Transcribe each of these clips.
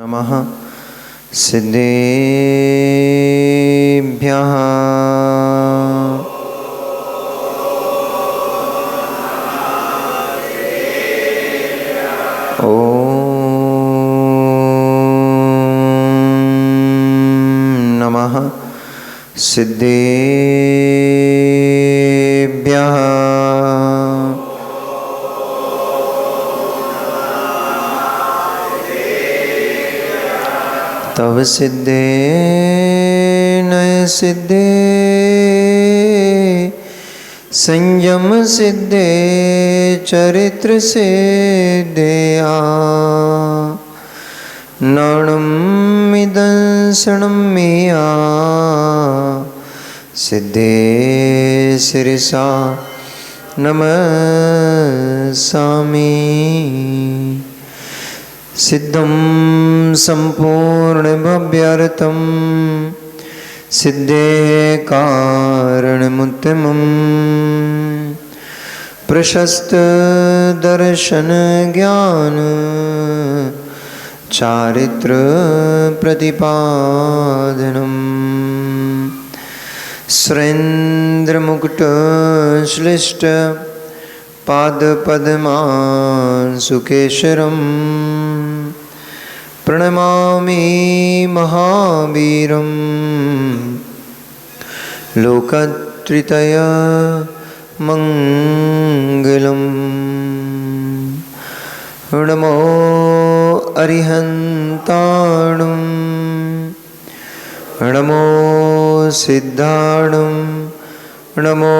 नमः सिद्धेभ्यः ॐ नमः सिद्धेभ्यः तव सिद्धे नय सिद्धे संयम सिद्धे चरित्र सिद्धया नणमिदंसणं मेया सिद्धे शिरसा नमस्सामि सिद्धं संपूर्णभव्यार्थं सिद्धे कारणमुत्तमं प्रशस्त दर्शन ज्ञान चारित्र प्रतिपादनम् सुरेन्द्रमुकुट श्लिष्ट पादपद्मांशुकेशरम् प्रणमामि महावीरं लोकत्रयीय मंगलम् नमो अरिहन्ताणं नमो सिद्धाणं नमो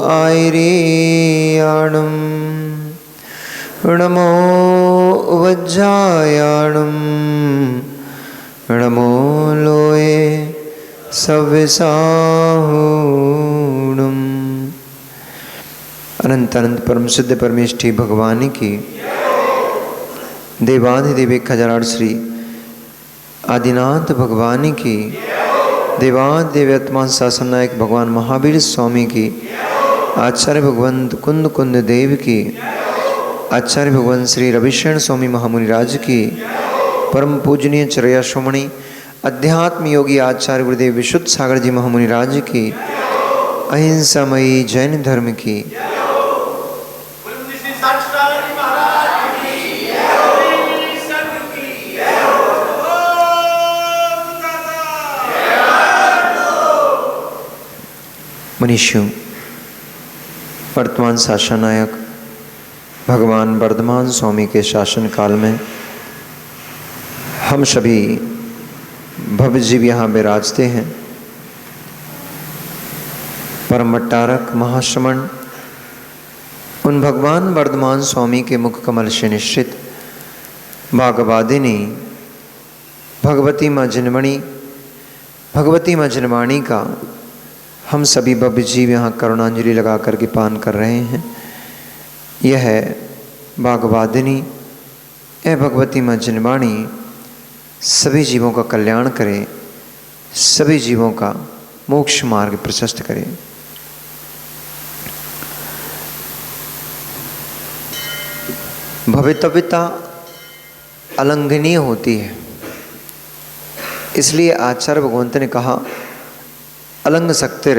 आयर्याणं नमो वज्रायाणं नमो लोये सव्यसाहूणम्। अनंत अनंत परम सिद्ध परमेष्ठी भगवान की देवाधिदेव 1008 श्री आदिनाथ भगवान की देवाधिदेव आत्मा शासन नायक भगवान महावीर स्वामी की आचार्य भगवंत कुंद कुंद देव की आचार्य भगवान श्री रविशरण स्वामी महामुनिराज की परम पूजनीय चरया श्रोमणी अध्यात्म योगी आचार्य गुरुदेव विशुद्ध सागर जी महामुनिराज की अहिंसामयी जैन धर्म की मनीषियों, वर्तमान शासन नायक भगवान वर्धमान स्वामी के शासन काल में हम सभी भव्य जीव यहाँ विराजते हैं। परम भट्टारक महाश्रमण उन भगवान वर्धमान स्वामी के मुख कमल से निश्चित भागवादिनी भगवती माँ जन्मवाणी का हम सभी भव्य जीव यहाँ करुणांजलि लगा करके पान कर रहे हैं। यह है भागवादिनी ए भगवती माँ जन्मवाणी सभी जीवों का कल्याण करे, सभी जीवों का मोक्ष मार्ग प्रशस्त करे। भवितव्यता अलंघनीय होती है, इसलिए आचार्य भगवंत ने कहा अलंघ शक्तिर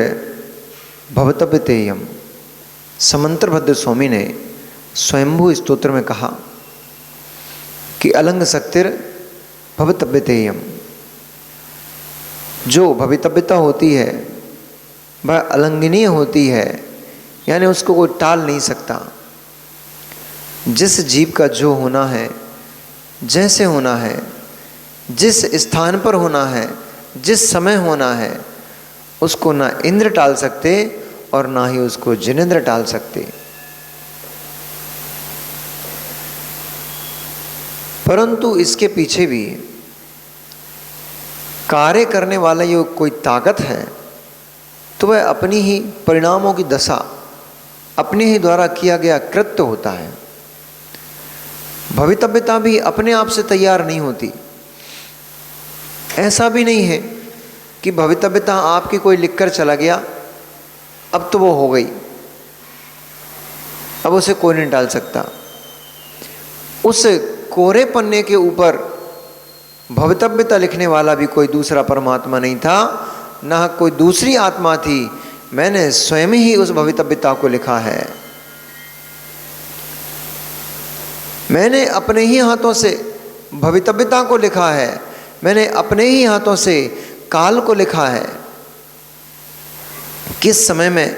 भवतव्यतेयम। समंत्रभद्र स्वामी ने स्वयंभू स्तोत्र में कहा कि अलंघ शक्तिर भवतव्यतेयम, जो भवितव्यता होती है वह अलंघनीय होती है, यानी उसको कोई टाल नहीं सकता। जिस जीव का जो होना है, जैसे होना है, जिस स्थान पर होना है, जिस समय होना है, उसको ना इंद्र टाल सकते और ना ही उसको जिनेंद्र टाल सकते। परंतु इसके पीछे भी कार्य करने वाला ये कोई ताकत है तो वह अपनी ही परिणामों की दशा अपने ही द्वारा किया गया कृत्य होता है। भवितव्यता भी अपने आप से तैयार नहीं होती। ऐसा भी नहीं है कि भवितव्यता आपकी कोई लिखकर चला गया, अब तो वो हो गई, अब उसे कोई नहीं डाल सकता। उस कोरे पन्ने के ऊपर भवितव्यता लिखने वाला भी कोई दूसरा परमात्मा नहीं था, ना कोई दूसरी आत्मा थी। मैंने स्वयं ही उस भवितव्यता को लिखा है। मैंने अपने ही हाथों से भवितव्यता को लिखा है। मैंने अपने ही हाथों से काल को लिखा है। किस समय में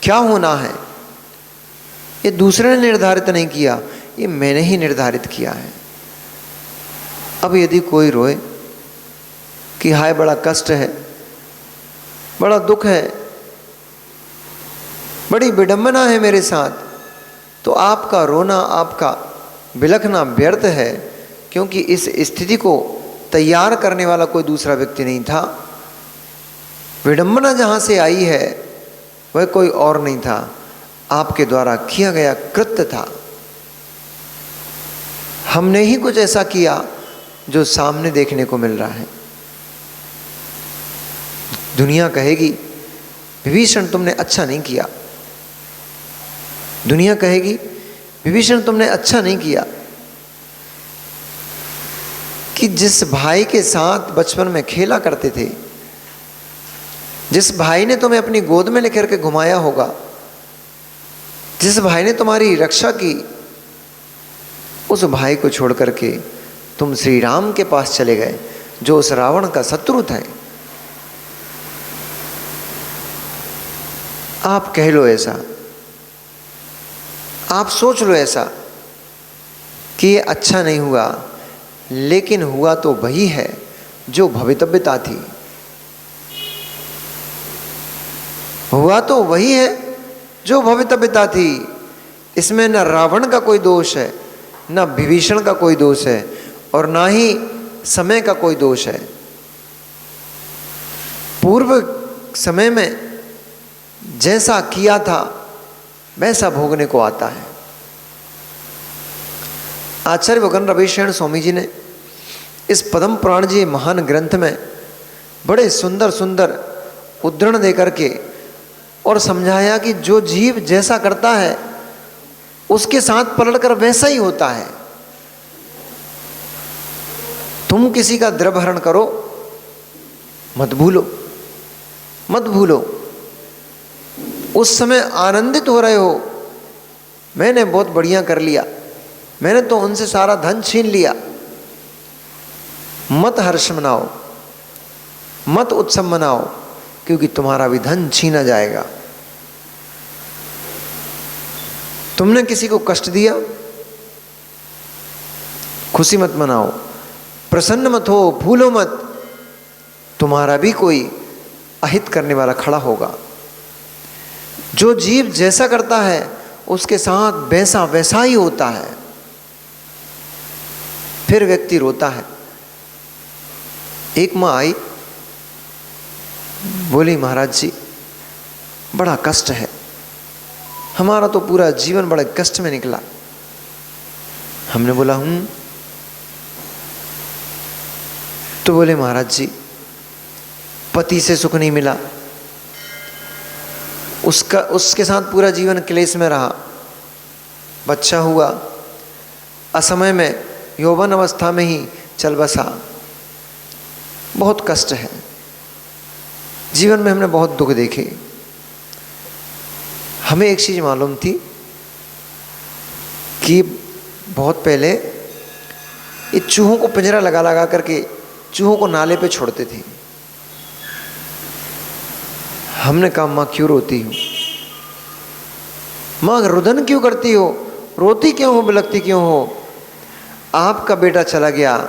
क्या होना है ये दूसरे ने निर्धारित नहीं किया, ये मैंने ही निर्धारित किया है। अब यदि कोई रोए कि हाय बड़ा कष्ट है, बड़ा दुख है, बड़ी विडंबना है मेरे साथ, तो आपका रोना, आपका बिलखना व्यर्थ है, क्योंकि इस स्थिति को तैयार करने वाला कोई दूसरा व्यक्ति नहीं था। विडंबना जहाँ से आई है वह कोई और नहीं था, आपके द्वारा किया गया कृत्य था। हमने ही कुछ ऐसा किया जो सामने देखने को मिल रहा है। दुनिया कहेगी विभीषण तुमने अच्छा नहीं किया, दुनिया कहेगी विभीषण तुमने अच्छा नहीं किया कि जिस भाई के साथ बचपन में खेला करते थे, जिस भाई ने तुम्हें अपनी गोद में लेकर के घुमाया होगा, जिस भाई ने तुम्हारी रक्षा की, उस भाई को छोड़ करके तुम श्री राम के पास चले गए जो उस रावण का शत्रु था। आप कह लो ऐसा, आप सोच लो ऐसा कि ये अच्छा नहीं हुआ, लेकिन हुआ तो वही है जो भवितव्यता थी। हुआ तो वही है जो भवितव्यता थी। इसमें न रावण का कोई दोष है, न विभीषण का कोई दोष है, और ना ही समय का कोई दोष है। पूर्व समय में जैसा किया था वैसा भोगने को आता है। आचार्य भगवान रविशरण स्वामी जी ने इस पद्म पुराण जी महान ग्रंथ में बड़े सुंदर सुंदर उद्धरण देकर के और समझाया कि जो जीव जैसा करता है उसके साथ पलटकर वैसा ही होता है। तुम किसी का द्रवहरण करो, मत भूलो, मत भूलो। उस समय आनंदित हो रहे हो, मैंने बहुत बढ़िया कर लिया, मैंने तो उनसे सारा धन छीन लिया। मत हर्ष मनाओ, मत उत्सव मनाओ, क्योंकि तुम्हारा भी धन छीना जाएगा। तुमने किसी को कष्ट दिया, खुशी मत मनाओ, प्रसन्न मत हो, भूलो मत, तुम्हारा भी कोई अहित करने वाला खड़ा होगा। जो जीव जैसा करता है उसके साथ वैसा वैसा ही होता है। फिर व्यक्ति रोता है। एक माँ आई, बोली महाराज जी बड़ा कष्ट है, हमारा तो पूरा जीवन बड़े कष्ट में निकला। हमने बोला तो बोले महाराज जी पति से सुख नहीं मिला, उसके साथ पूरा जीवन क्लेश में रहा, बच्चा हुआ, असमय में यौवन अवस्था में ही चल बसा, बहुत कष्ट है। जीवन में हमने बहुत दुख देखे। हमें एक चीज़ मालूम थी कि बहुत पहले ये चूहों को पिंजरा लगा लगा करके चूहों को नाले पे छोड़ते थे। हमने कहा माँ क्यों रोती हो, माँ रुदन क्यों करती हो, रोती क्यों हो, बिलखती क्यों हो? आपका बेटा चला गया,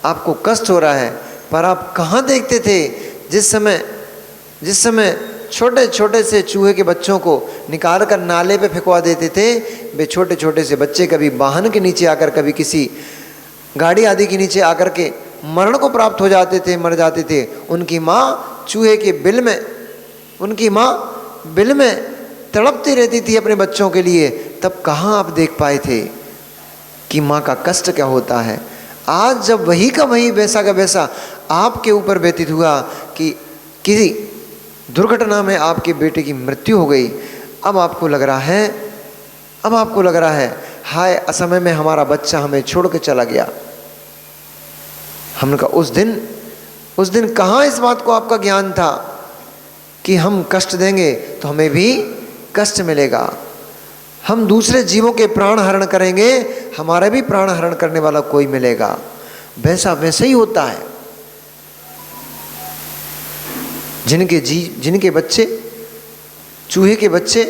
आपको कष्ट हो रहा है, पर आप कहाँ देखते थे जिस समय छोटे छोटे से चूहे के बच्चों को निकाल कर नाले पे फेंकवा देते थे। वे छोटे छोटे से बच्चे कभी वाहन के नीचे आकर, कभी किसी गाड़ी आदि के नीचे आकर के मरण को प्राप्त हो जाते थे, मर जाते थे। उनकी माँ चूहे के बिल में, उनकी माँ बिल में तड़पती रहती थी अपने बच्चों के लिए। तब कहाँ आप देख पाए थे कि माँ का कष्ट क्या होता है? आज जब वही का वही वैसा का वैसा आपके ऊपर व्यतीत हुआ कि किसी दुर्घटना में आपके बेटे की मृत्यु हो गई, अब आपको लग रहा है हाय असमय में हमारा बच्चा हमें छोड़ के चला गया। हमने कहा उस दिन कहाँ इस बात को आपका ज्ञान था कि हम कष्ट देंगे तो हमें भी कष्ट मिलेगा, हम दूसरे जीवों के प्राण हरण करेंगे हमारा भी प्राण हरण करने वाला कोई मिलेगा। वैसा वैसे ही होता है। जिनके बच्चे, चूहे के बच्चे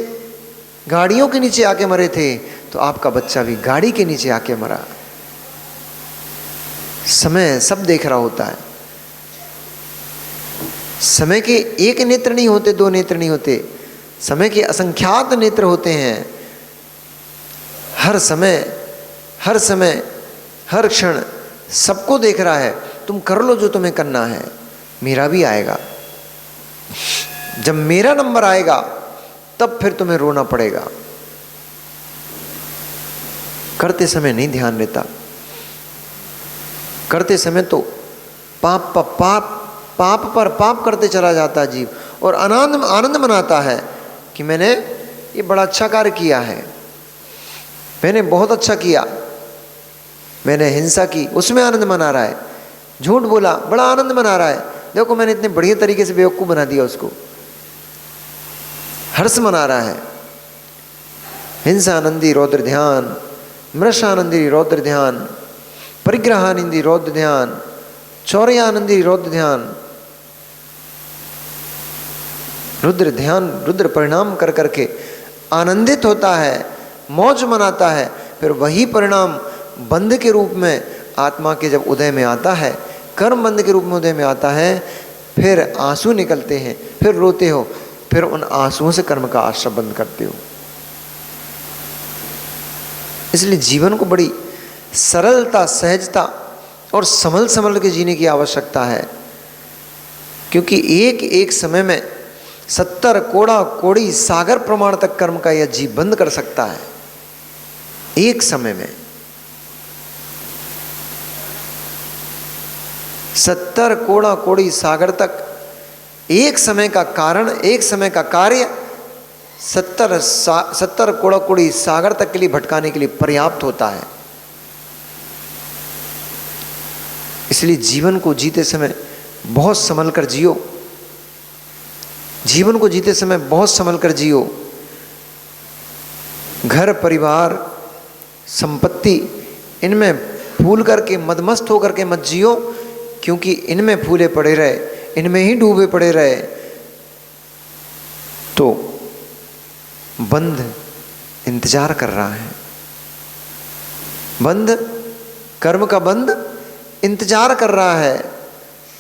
गाड़ियों के नीचे आके मरे थे, तो आपका बच्चा भी गाड़ी के नीचे आके मरा। समय सब देख रहा होता है। समय के एक नेत्र नहीं होते, दो नेत्र नहीं होते, समय के असंख्यात नेत्र होते हैं। हर समय हर क्षण सबको देख रहा है। तुम कर लो जो तुम्हें करना है, मेरा भी आएगा। जब मेरा नंबर आएगा तब फिर तुम्हें रोना पड़ेगा। करते समय नहीं ध्यान रहता, करते समय तो पाप पर पाप करते चला जाता है जीव, और आनंद मनाता है कि मैंने ये बड़ा अच्छा कार्य किया है, मैंने बहुत अच्छा किया, मैंने हिंसा की, उसमें आनंद मना रहा है। झूठ बोला, बड़ा आनंद मना रहा है, देखो मैंने इतने बढ़िया तरीके से बेवकूफ़ बना दिया उसको, हर्ष मना रहा है। हिंसानंदी रौद्र ध्यान, मृषानंदी रौद्र ध्यान, परिग्रहानंदी रौद्र ध्यान, चौर्यानंदी रौद्र ध्यान। रुद्र ध्यान, रुद्र परिणाम कर करके आनंदित होता है, मौज मनाता है। फिर वही परिणाम बंध के रूप में आत्मा के जब उदय में आता है, कर्म बंध के रूप में उदय में आता है, फिर आंसू निकलते हैं, फिर रोते हो, फिर उन आंसुओं से कर्म का आश्रय बंद करते हो। इसलिए जीवन को बड़ी सरलता, सहजता और संभल के जीने की आवश्यकता है, क्योंकि एक समय में 70 कोड़ी सागर प्रमाण तक कर्म का यह जीव बंद कर सकता है। एक समय में 70 कोड़ी सागर तक, एक समय का कारण, एक समय का कार्य 70 कोड़ी सागर तक के लिए भटकाने के लिए पर्याप्त होता है। इसलिए जीवन को जीते समय बहुत संभल कर जियो, जीवन को जीते समय बहुत संभल कर जियो। घर परिवार संपत्ति इनमें फूल करके मदमस्त होकर के मत जियो, क्योंकि इनमें फूले पड़े रहे, इनमें ही डूबे पड़े रहे तो बंध इंतजार कर रहा है। बंध, कर्म का बंध इंतजार कर रहा है,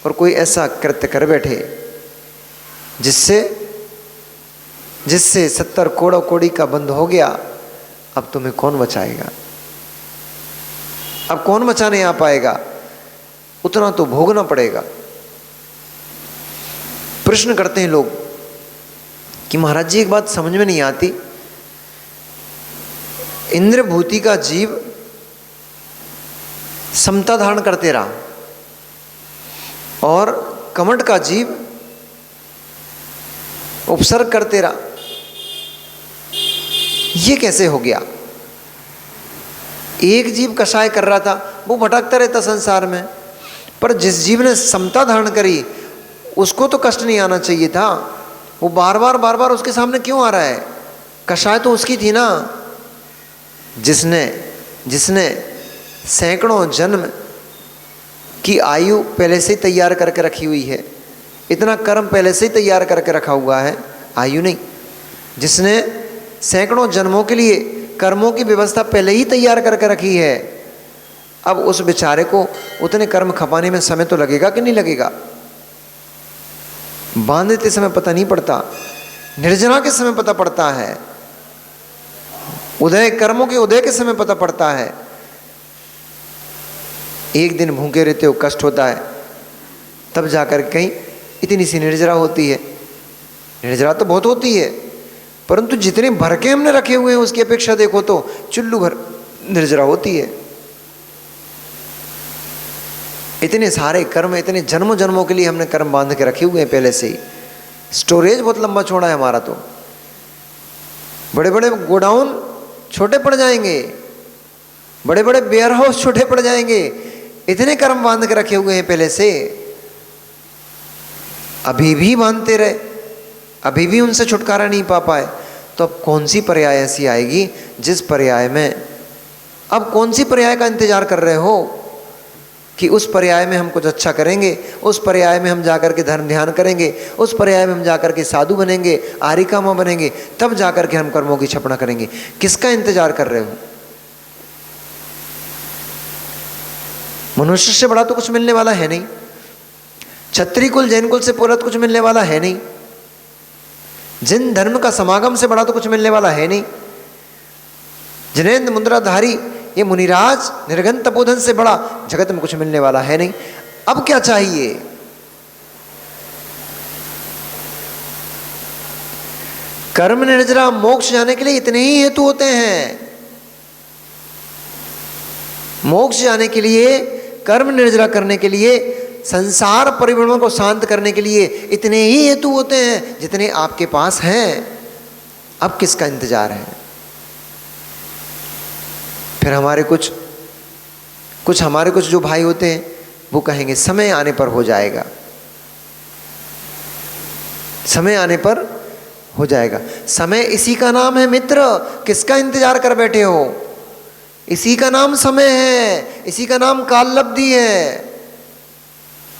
और कोई ऐसा कृत्य कर बैठे जिससे 70 कोड़ी का बंध हो गया। अब तुम्हें कौन बचाएगा? अब कौन बचाने आ पाएगा? उतना तो भोगना पड़ेगा। प्रश्न करते हैं लोग कि महाराज जी एक बात समझ में नहीं आती, इंद्रभूति का जीव समता धारण करते रहा और कमठ का जीव उपसर्ग करते रहा, ये कैसे हो गया? एक जीव कषाय कर रहा था, वो भटकता रहता संसार में, पर जिस जीव ने समता धारण करी उसको तो कष्ट नहीं आना चाहिए था। वो बार बार उसके सामने क्यों आ रहा है? कषाय तो उसकी थी ना, जिसने सैकड़ों जन्म की आयु पहले से ही तैयार करके रखी हुई है, इतना कर्म पहले से ही तैयार करके रखा हुआ है, आयु नहीं, जिसने सैकड़ों जन्मों के लिए कर्मों की व्यवस्था पहले ही तैयार करके रखी है। अब उस बेचारे को उतने कर्म खपाने में समय तो लगेगा कि नहीं लगेगा? बांधते समय पता नहीं पड़ता, निर्जना के समय पता पड़ता है, उदय कर्मों के उदय के समय पता पड़ता है। एक दिन भूखे रहते हो, कष्ट होता है, तब जाकर कहीं इतनी सी निर्जरा होती है। निर्जरा तो बहुत होती है, परंतु जितने भर के हमने रखे हुए हैं उसकी अपेक्षा देखो तो चुल्लू भर निर्जरा होती है। इतने सारे कर्म, इतने जन्मों जन्मों के लिए हमने कर्म बांध के रखे हुए हैं पहले से ही। स्टोरेज बहुत लंबा चौड़ा है हमारा, तो बड़े बड़े गोडाउन छोटे पड़ जाएंगे, बड़े बड़े वेयर हाउस छोटे पड़ जाएंगे, इतने कर्म बांध के रखे हुए हैं पहले से, अभी भी बांधते रहे, अभी भी उनसे छुटकारा नहीं पा पाए, तो अब कौन सी पर्याय ऐसी आएगी जिस पर्याय में, अब कौन सी पर्याय का इंतजार कर रहे हो कि उस पर्याय में हम कुछ अच्छा करेंगे, उस पर्याय में हम जाकर के धर्म ध्यान करेंगे, उस पर्याय में हम जाकर के साधु बनेंगे, आरिकामा बनेंगे, तब जाकर के हम कर्मों की क्षपणा करेंगे। किसका इंतजार कर रहे हो? मनुष्य से बड़ा तो कुछ मिलने वाला है नहीं, क्षत्रिय कुल जैन कुल से पूरा तो कुछ मिलने वाला है नहीं, जिन धर्म का समागम से बड़ा तो कुछ मिलने वाला है नहीं, जिनेन्द्र मुद्राधारी ये मुनिराज निर्घन तपोधन से बड़ा जगत में कुछ मिलने वाला है नहीं। अब क्या चाहिए? कर्म निर्जरा मोक्ष जाने के लिए इतने ही हेतु होते हैं। मोक्ष जाने के लिए, कर्म निर्जरा करने के लिए, संसार परिभ्रमण को शांत करने के लिए इतने ही हेतु होते हैं जितने आपके पास हैं। अब किसका इंतजार है? फिर हमारे कुछ जो भाई होते हैं वो कहेंगे समय आने पर हो जाएगा, समय आने पर हो जाएगा। समय इसी का नाम है मित्र, किसका इंतजार कर बैठे हो? इसी का नाम समय है, इसी का नाम काल लब्धि है।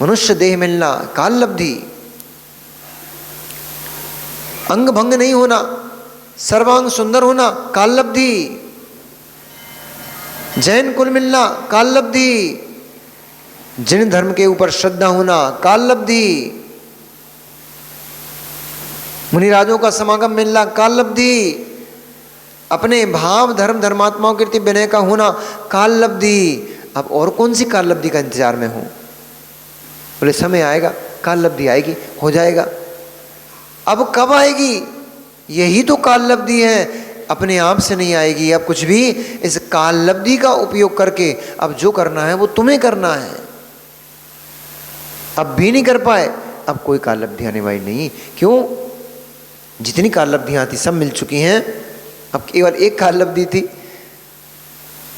मनुष्य देह मिलना काल लब्धि, अंग भंग नहीं होना, सर्वांग सुंदर होना काल लब्धि, जैन कुल मिलना काल लब्धि, जिन धर्म के ऊपर श्रद्धा होना काल लब्धि, मुनिराजों का समागम मिलना काल लब्धि, अपने भाव धर्म धर्मात्माओं के विनय का होना काल लब्धि। अब और कौन सी काल लब्धि का इंतजार में हूं? बोले समय आएगा, काल लब्धि आएगी, हो जाएगा। अब कब आएगी? यही तो काल लब्धि है, अपने आप से नहीं आएगी। अब कुछ भी इस काल लब्धि का उपयोग करके अब जो करना है वो तुम्हें करना है। अब भी नहीं कर पाए, अब कोई काल लब्धि आने वाली नहीं। क्यों? जितनी काल लब्धियां थी सब मिल चुकी हैं, अब केवल एक काल लब्धि थी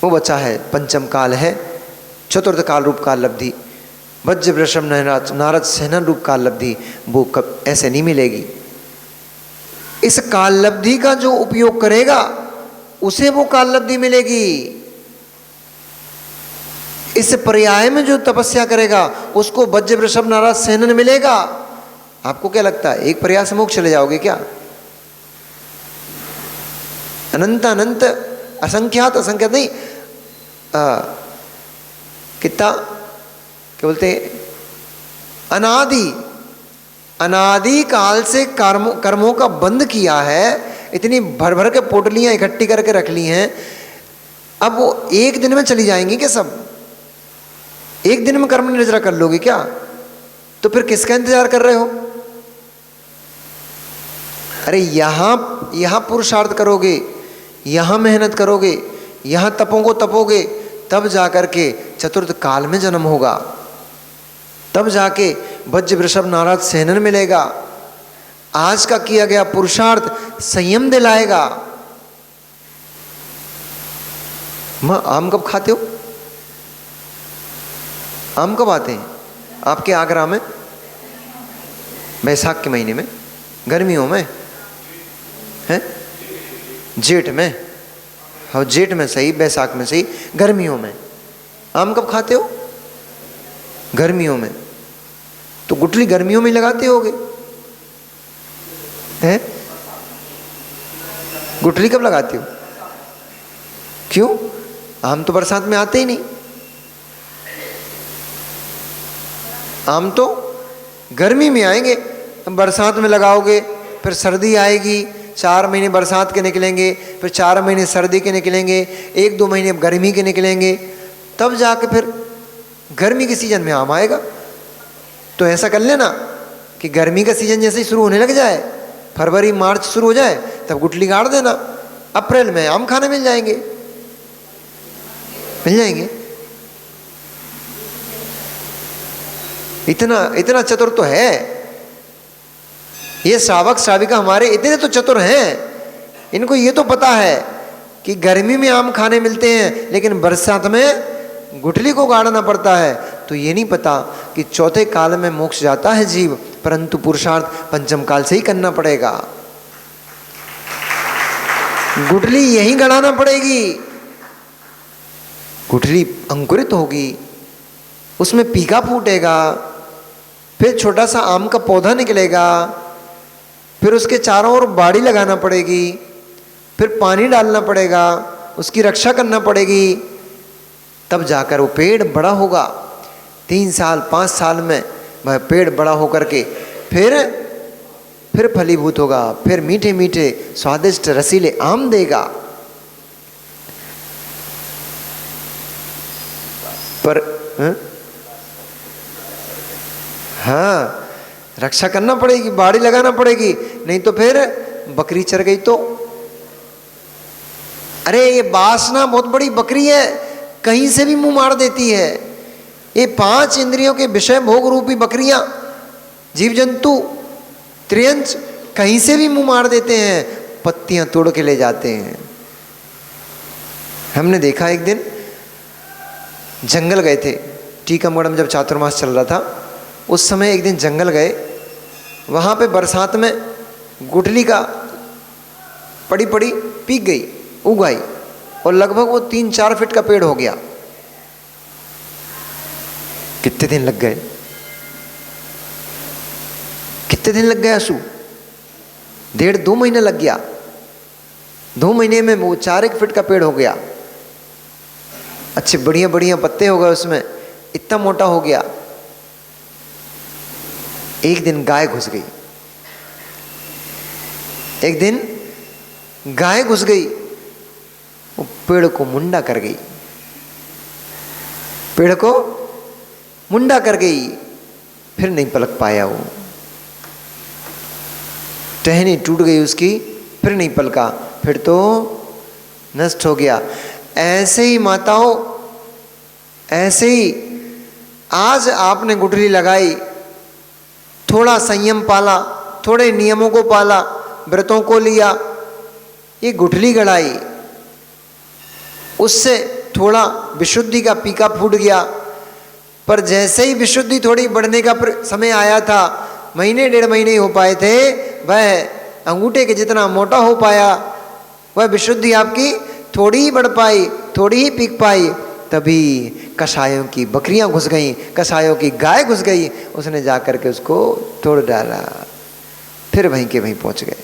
वो बचा है, पंचम काल है, चतुर्थ काल रूप काल लब्धि, वज्र वृषभ नारद सेना रूप काल लब्धि, वो कब ऐसे नहीं मिलेगी। इस काल लब्धि का जो उपयोग करेगा उसे वो काल लब्धि मिलेगी। इस पर्याय में जो तपस्या करेगा उसको वज्र वृषभ नारद सेनन मिलेगा। आपको क्या लगता है एक पर्याय से मोक्ष चले जाओगे क्या? अनंत अनंत असंख्यात असंख्यात नहीं, कितना क्या बोलते, अनादि काल से कर्मों का बंद किया है, इतनी भर भर के पोटलियां इकट्ठी करके रख ली हैं। अब वो एक दिन में चली जाएंगी क्या सब? एक दिन में कर्म निर्जरा कर लोगे क्या? तो फिर किसका इंतजार कर रहे हो? अरे यहां पुरुषार्थ करोगे, यहां मेहनत करोगे, यहां तपोगे, तब जाकर के चतुर्थ काल में जन्म होगा, तब जाके वज्र वृषभ नारद सेनन मिलेगा। आज का किया गया पुरुषार्थ संयम दिलाएगा। मां आम कब खाते हो? आम कब आते हैं आपके आगरा में? बैसाख के महीने में, गर्मियों में है, जेठ में, हाँ जेठ में सही, बैसाख में सही, गर्मियों में। आम कब खाते हो? गर्मियों में। तो गुठली गर्मियों में लगाते होगे हैं? गुठली कब लगाते हो? क्यों? आम तो बरसात में आते ही नहीं। आम तो गर्मी में आएंगे, बरसात में लगाओगे, फिर सर्दी आएगी, 4 महीने बरसात के निकलेंगे, फिर 4 महीने सर्दी के निकलेंगे, 1-2 महीने गर्मी के निकलेंगे, तब जाके फिर गर्मी के सीजन में आम आएगा। तो ऐसा कर लेना कि गर्मी का सीजन जैसे ही शुरू होने लग जाए, फरवरी मार्च शुरू हो जाए, तब गुठली गाड़ देना, अप्रैल में आम खाने मिल जाएंगे, मिल जाएंगे। इतना चतुर तो है ये श्रावक श्राविका हमारे, इतने तो चतुर हैं, इनको ये तो पता है कि गर्मी में आम खाने मिलते हैं, लेकिन बरसात में गुठली को गाड़ना पड़ता है, तो ये नहीं पता कि चौथे काल में मोक्ष जाता है जीव, परंतु पुरुषार्थ पंचम काल से ही करना पड़ेगा। गुठली यही गड़ाना पड़ेगी। गुठली अंकुरित होगी, उसमें पीका फूटेगा, फिर छोटा सा आम का पौधा निकलेगा, फिर उसके चारों ओर बाड़ी लगाना पड़ेगी, फिर पानी डालना पड़ेगा, उसकी रक्षा करना पड़ेगी, तब जाकर वो पेड़ बड़ा होगा। 3 साल 5 साल में वह पेड़ बड़ा होकर के फिर फलीभूत होगा, फिर मीठे मीठे स्वादिष्ट रसीले आम देगा। पर हाँ, रक्षा करना पड़ेगी, बाड़ी लगाना पड़ेगी, नहीं तो फिर बकरी चर गई तो। अरे ये वासना बहुत बड़ी बकरी है, कहीं से भी मुंह मार देती है। ये 5 इंद्रियों के विषय भोग रूपी बकरियां, जीव जंतु त्रियंच कहीं से भी मुंह मार देते हैं, पत्तियां तोड़ के ले जाते हैं। हमने देखा एक दिन जंगल गए थे, टीकमगढ़ में जब चातुर्मास चल रहा था, उस समय एक दिन जंगल गए, वहाँ पे बरसात में गुठली का पड़ी पड़ी पीक गई, उग आई, और लगभग वो 3-4 फीट का पेड़ हो गया। कितने दिन लग गए, कितने दिन लग गए आंसू? 1.5-2 महीने लग गया। 2 महीने में वो 4-1 फीट का पेड़ हो गया, अच्छे बढ़िया बढ़िया पत्ते हो गए उसमें, इतना मोटा हो गया। एक दिन गाय घुस गई, एक दिन गाय घुस गई, वो पेड़ को मुंडा कर गई, पेड़ को मुंडा कर गई, फिर नहीं पलक पाया वो, टहनी टूट गई उसकी, फिर नहीं पलका, फिर तो नष्ट हो गया। ऐसे ही माताओं, ऐसे ही आज आपने गुठली लगाई, थोड़ा संयम पाला, थोड़े नियमों को पाला, व्रतों को लिया, ये गुठली गड़ाई, उससे थोड़ा विशुद्धि का पीका फूट गया। पर जैसे ही विशुद्धि थोड़ी बढ़ने का समय आया था, 1-1.5 महीने हो पाए थे, वह अंगूठे के जितना मोटा हो पाया, वह विशुद्धि आपकी थोड़ी ही बढ़ पाई, थोड़ी ही पीक पाई। तभी कसायों की बकरियां घुस गईं, कसायों की गाय घुस गई, उसने जाकर के उसको तोड़ डाला, फिर वहीं के वहीं पहुंच गए।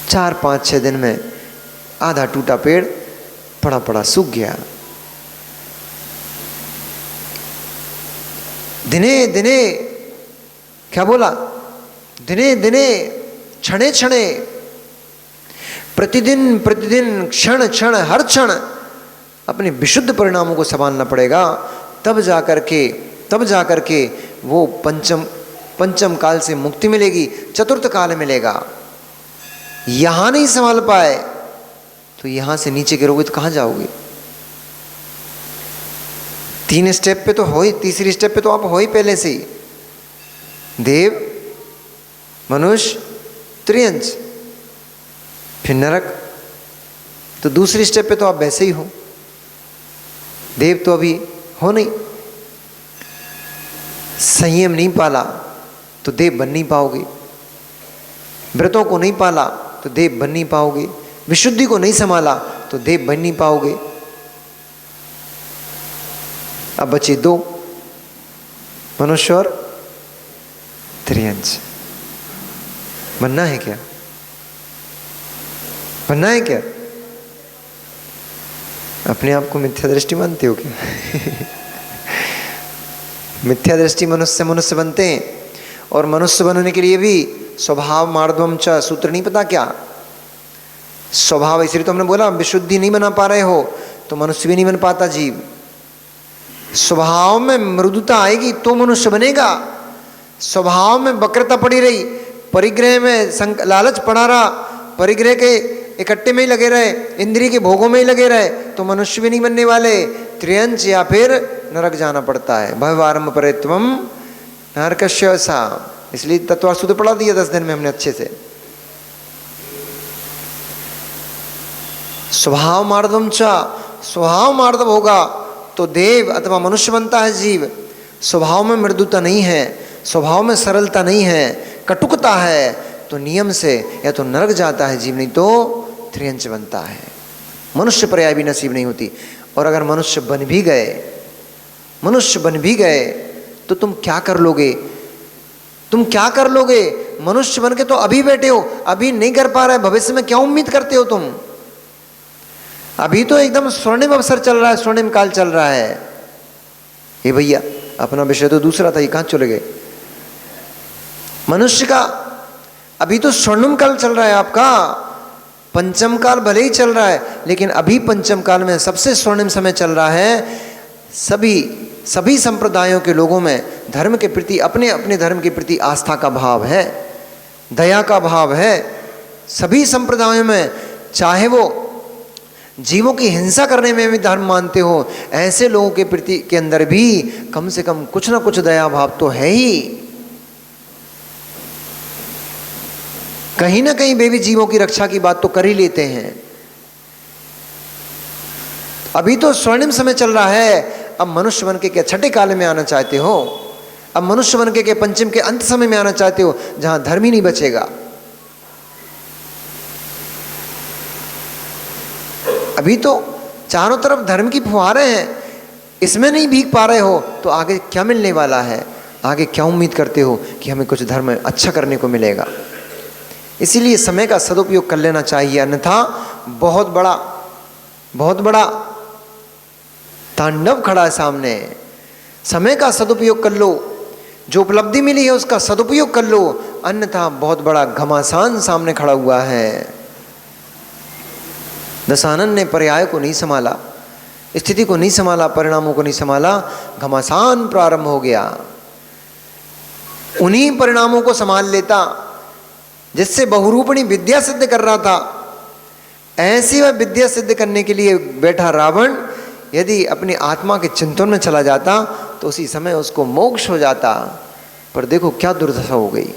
4-5-6 दिन में आधा टूटा पेड़ पड़ा पड़ा सूख गया। दिने दिने, क्या बोला, दिने दिने, क्षणे क्षणे, प्रतिदिन प्रतिदिन, क्षण क्षण, हर क्षण अपने विशुद्ध परिणामों को संभालना पड़ेगा, तब जाकर के वो पंचम काल से मुक्ति मिलेगी, चतुर्थ काल मिलेगा। यहां नहीं संभाल पाए तो यहां से नीचे गिरोगे तो कहां जाओगे? 3 स्टेप पे तो हो ही, तीसरी स्टेप पे तो आप हो ही पहले से ही, देव, मनुष्य, त्रियंच, फिर नरक, तो दूसरी स्टेप पे तो आप वैसे ही हो। देव तो अभी हो नहीं, संयम नहीं पाला तो देव बन नहीं पाओगे, व्रतों को नहीं पाला तो देव बन नहीं पाओगे, विशुद्धि को नहीं संभाला तो देव बन नहीं पाओगे। अब बचे 2, मनुष्य और त्रियंच। बनना है क्या? बनना है क्या? अपने आप को मिथ्या दृष्टि मानते हो क्या? मिथ्या दृष्टि मनुष्य से मनुष्य बनते हैं, और मनुष्य बनने के लिए भी स्वभाव मार्दवम च सूत्र नहीं पता क्या? स्वभाव, इसलिए तो हमने बोला विशुद्धि नहीं बना पा रहे हो तो मनुष्य भी नहीं बन पाता जीव। स्वभाव में मृदुता आएगी तो मनुष्य बनेगा। स्वभाव में वक्रता पड़ी रही, परिग्रह में लालच पड़ा रहा, परिग्रह के इकट्ठे में ही लगे रहे, इंद्रिय के भोगों में ही लगे रहे, तो मनुष्य भी नहीं बनने वाले, त्रियंच या फिर नरक जाना पड़ता है। भवारंभ परित्वम नरकस्य सा, इसलिए तत्व सूत्र पढ़ा दिया 10 दिन में हमने अच्छे से। स्वभाव मार्दम चा, स्वभाव मार्दव होगा तो देव अथवा मनुष्य बनता है जीव। स्वभाव में मृदुता नहीं है, स्वभाव में सरलता नहीं है, कटुकता है, तो नियम से या तो नरक जाता है जीव, नहीं तो त्रियंच बनता है, मनुष्य पर्याय भी नसीब नहीं होती। और अगर मनुष्य बन भी गए तो तुम क्या कर लोगे? मनुष्य बन के तो अभी बैठे हो, अभी नहीं कर पा रहे, भविष्य में क्या उम्मीद करते हो तुम? अभी तो एकदम स्वर्णिम अवसर चल रहा है, स्वर्णिम काल चल रहा है। ये भैया अपना विषय तो दूसरा था, ये कहाँ चले गए? मनुष्य का अभी तो स्वर्णिम काल चल रहा है आपका, पंचम काल भले ही चल रहा है, लेकिन अभी पंचम काल में सबसे स्वर्णिम समय चल रहा है। सभी संप्रदायों के लोगों में धर्म के प्रति, अपने अपने धर्म के प्रति आस्था का भाव है, दया का भाव है। सभी संप्रदायों में, चाहे वो जीवों की हिंसा करने में भी धर्म मानते हो, ऐसे लोगों के प्रति के अंदर भी कम से कम कुछ ना कुछ दया भाव तो है ही। कहीं ना कहीं वे भी जीवों की रक्षा की बात तो कर ही लेते हैं। अभी तो स्वर्णिम समय चल रहा है, अब मनुष्य बन के क्या छठे काल में आना चाहते हो? अब मनुष्य बन के पंचम के अंत समय में आना चाहते हो, जहां धर्म ही नहीं बचेगा। अभी तो चारों तरफ धर्म की फुहारें हैं, इसमें नहीं भीग पा रहे हो तो आगे क्या मिलने वाला है? आगे क्या उम्मीद करते हो कि हमें कुछ धर्म अच्छा करने को मिलेगा? इसीलिए समय का सदुपयोग कर लेना चाहिए, अन्यथा बहुत बड़ा तांडव खड़ा है सामने। समय का सदुपयोग कर लो, जो उपलब्धि मिली है उसका सदुपयोग कर लो, अन्यथा बहुत बड़ा घमासान सामने खड़ा हुआ है। दशानन ने पर्याय को नहीं संभाला, स्थिति को नहीं संभाला, परिणामों को नहीं संभाला, घमासान प्रारंभ हो गया। उन्हीं परिणामों को संभाल लेता जिससे बहुरूपणी विद्या सिद्ध कर रहा था, ऐसी वह विद्या सिद्ध करने के लिए बैठा रावण यदि अपनी आत्मा के चिंतन में चला जाता तो उसी समय उसको मोक्ष हो जाता। पर देखो क्या दुर्दशा हो गई।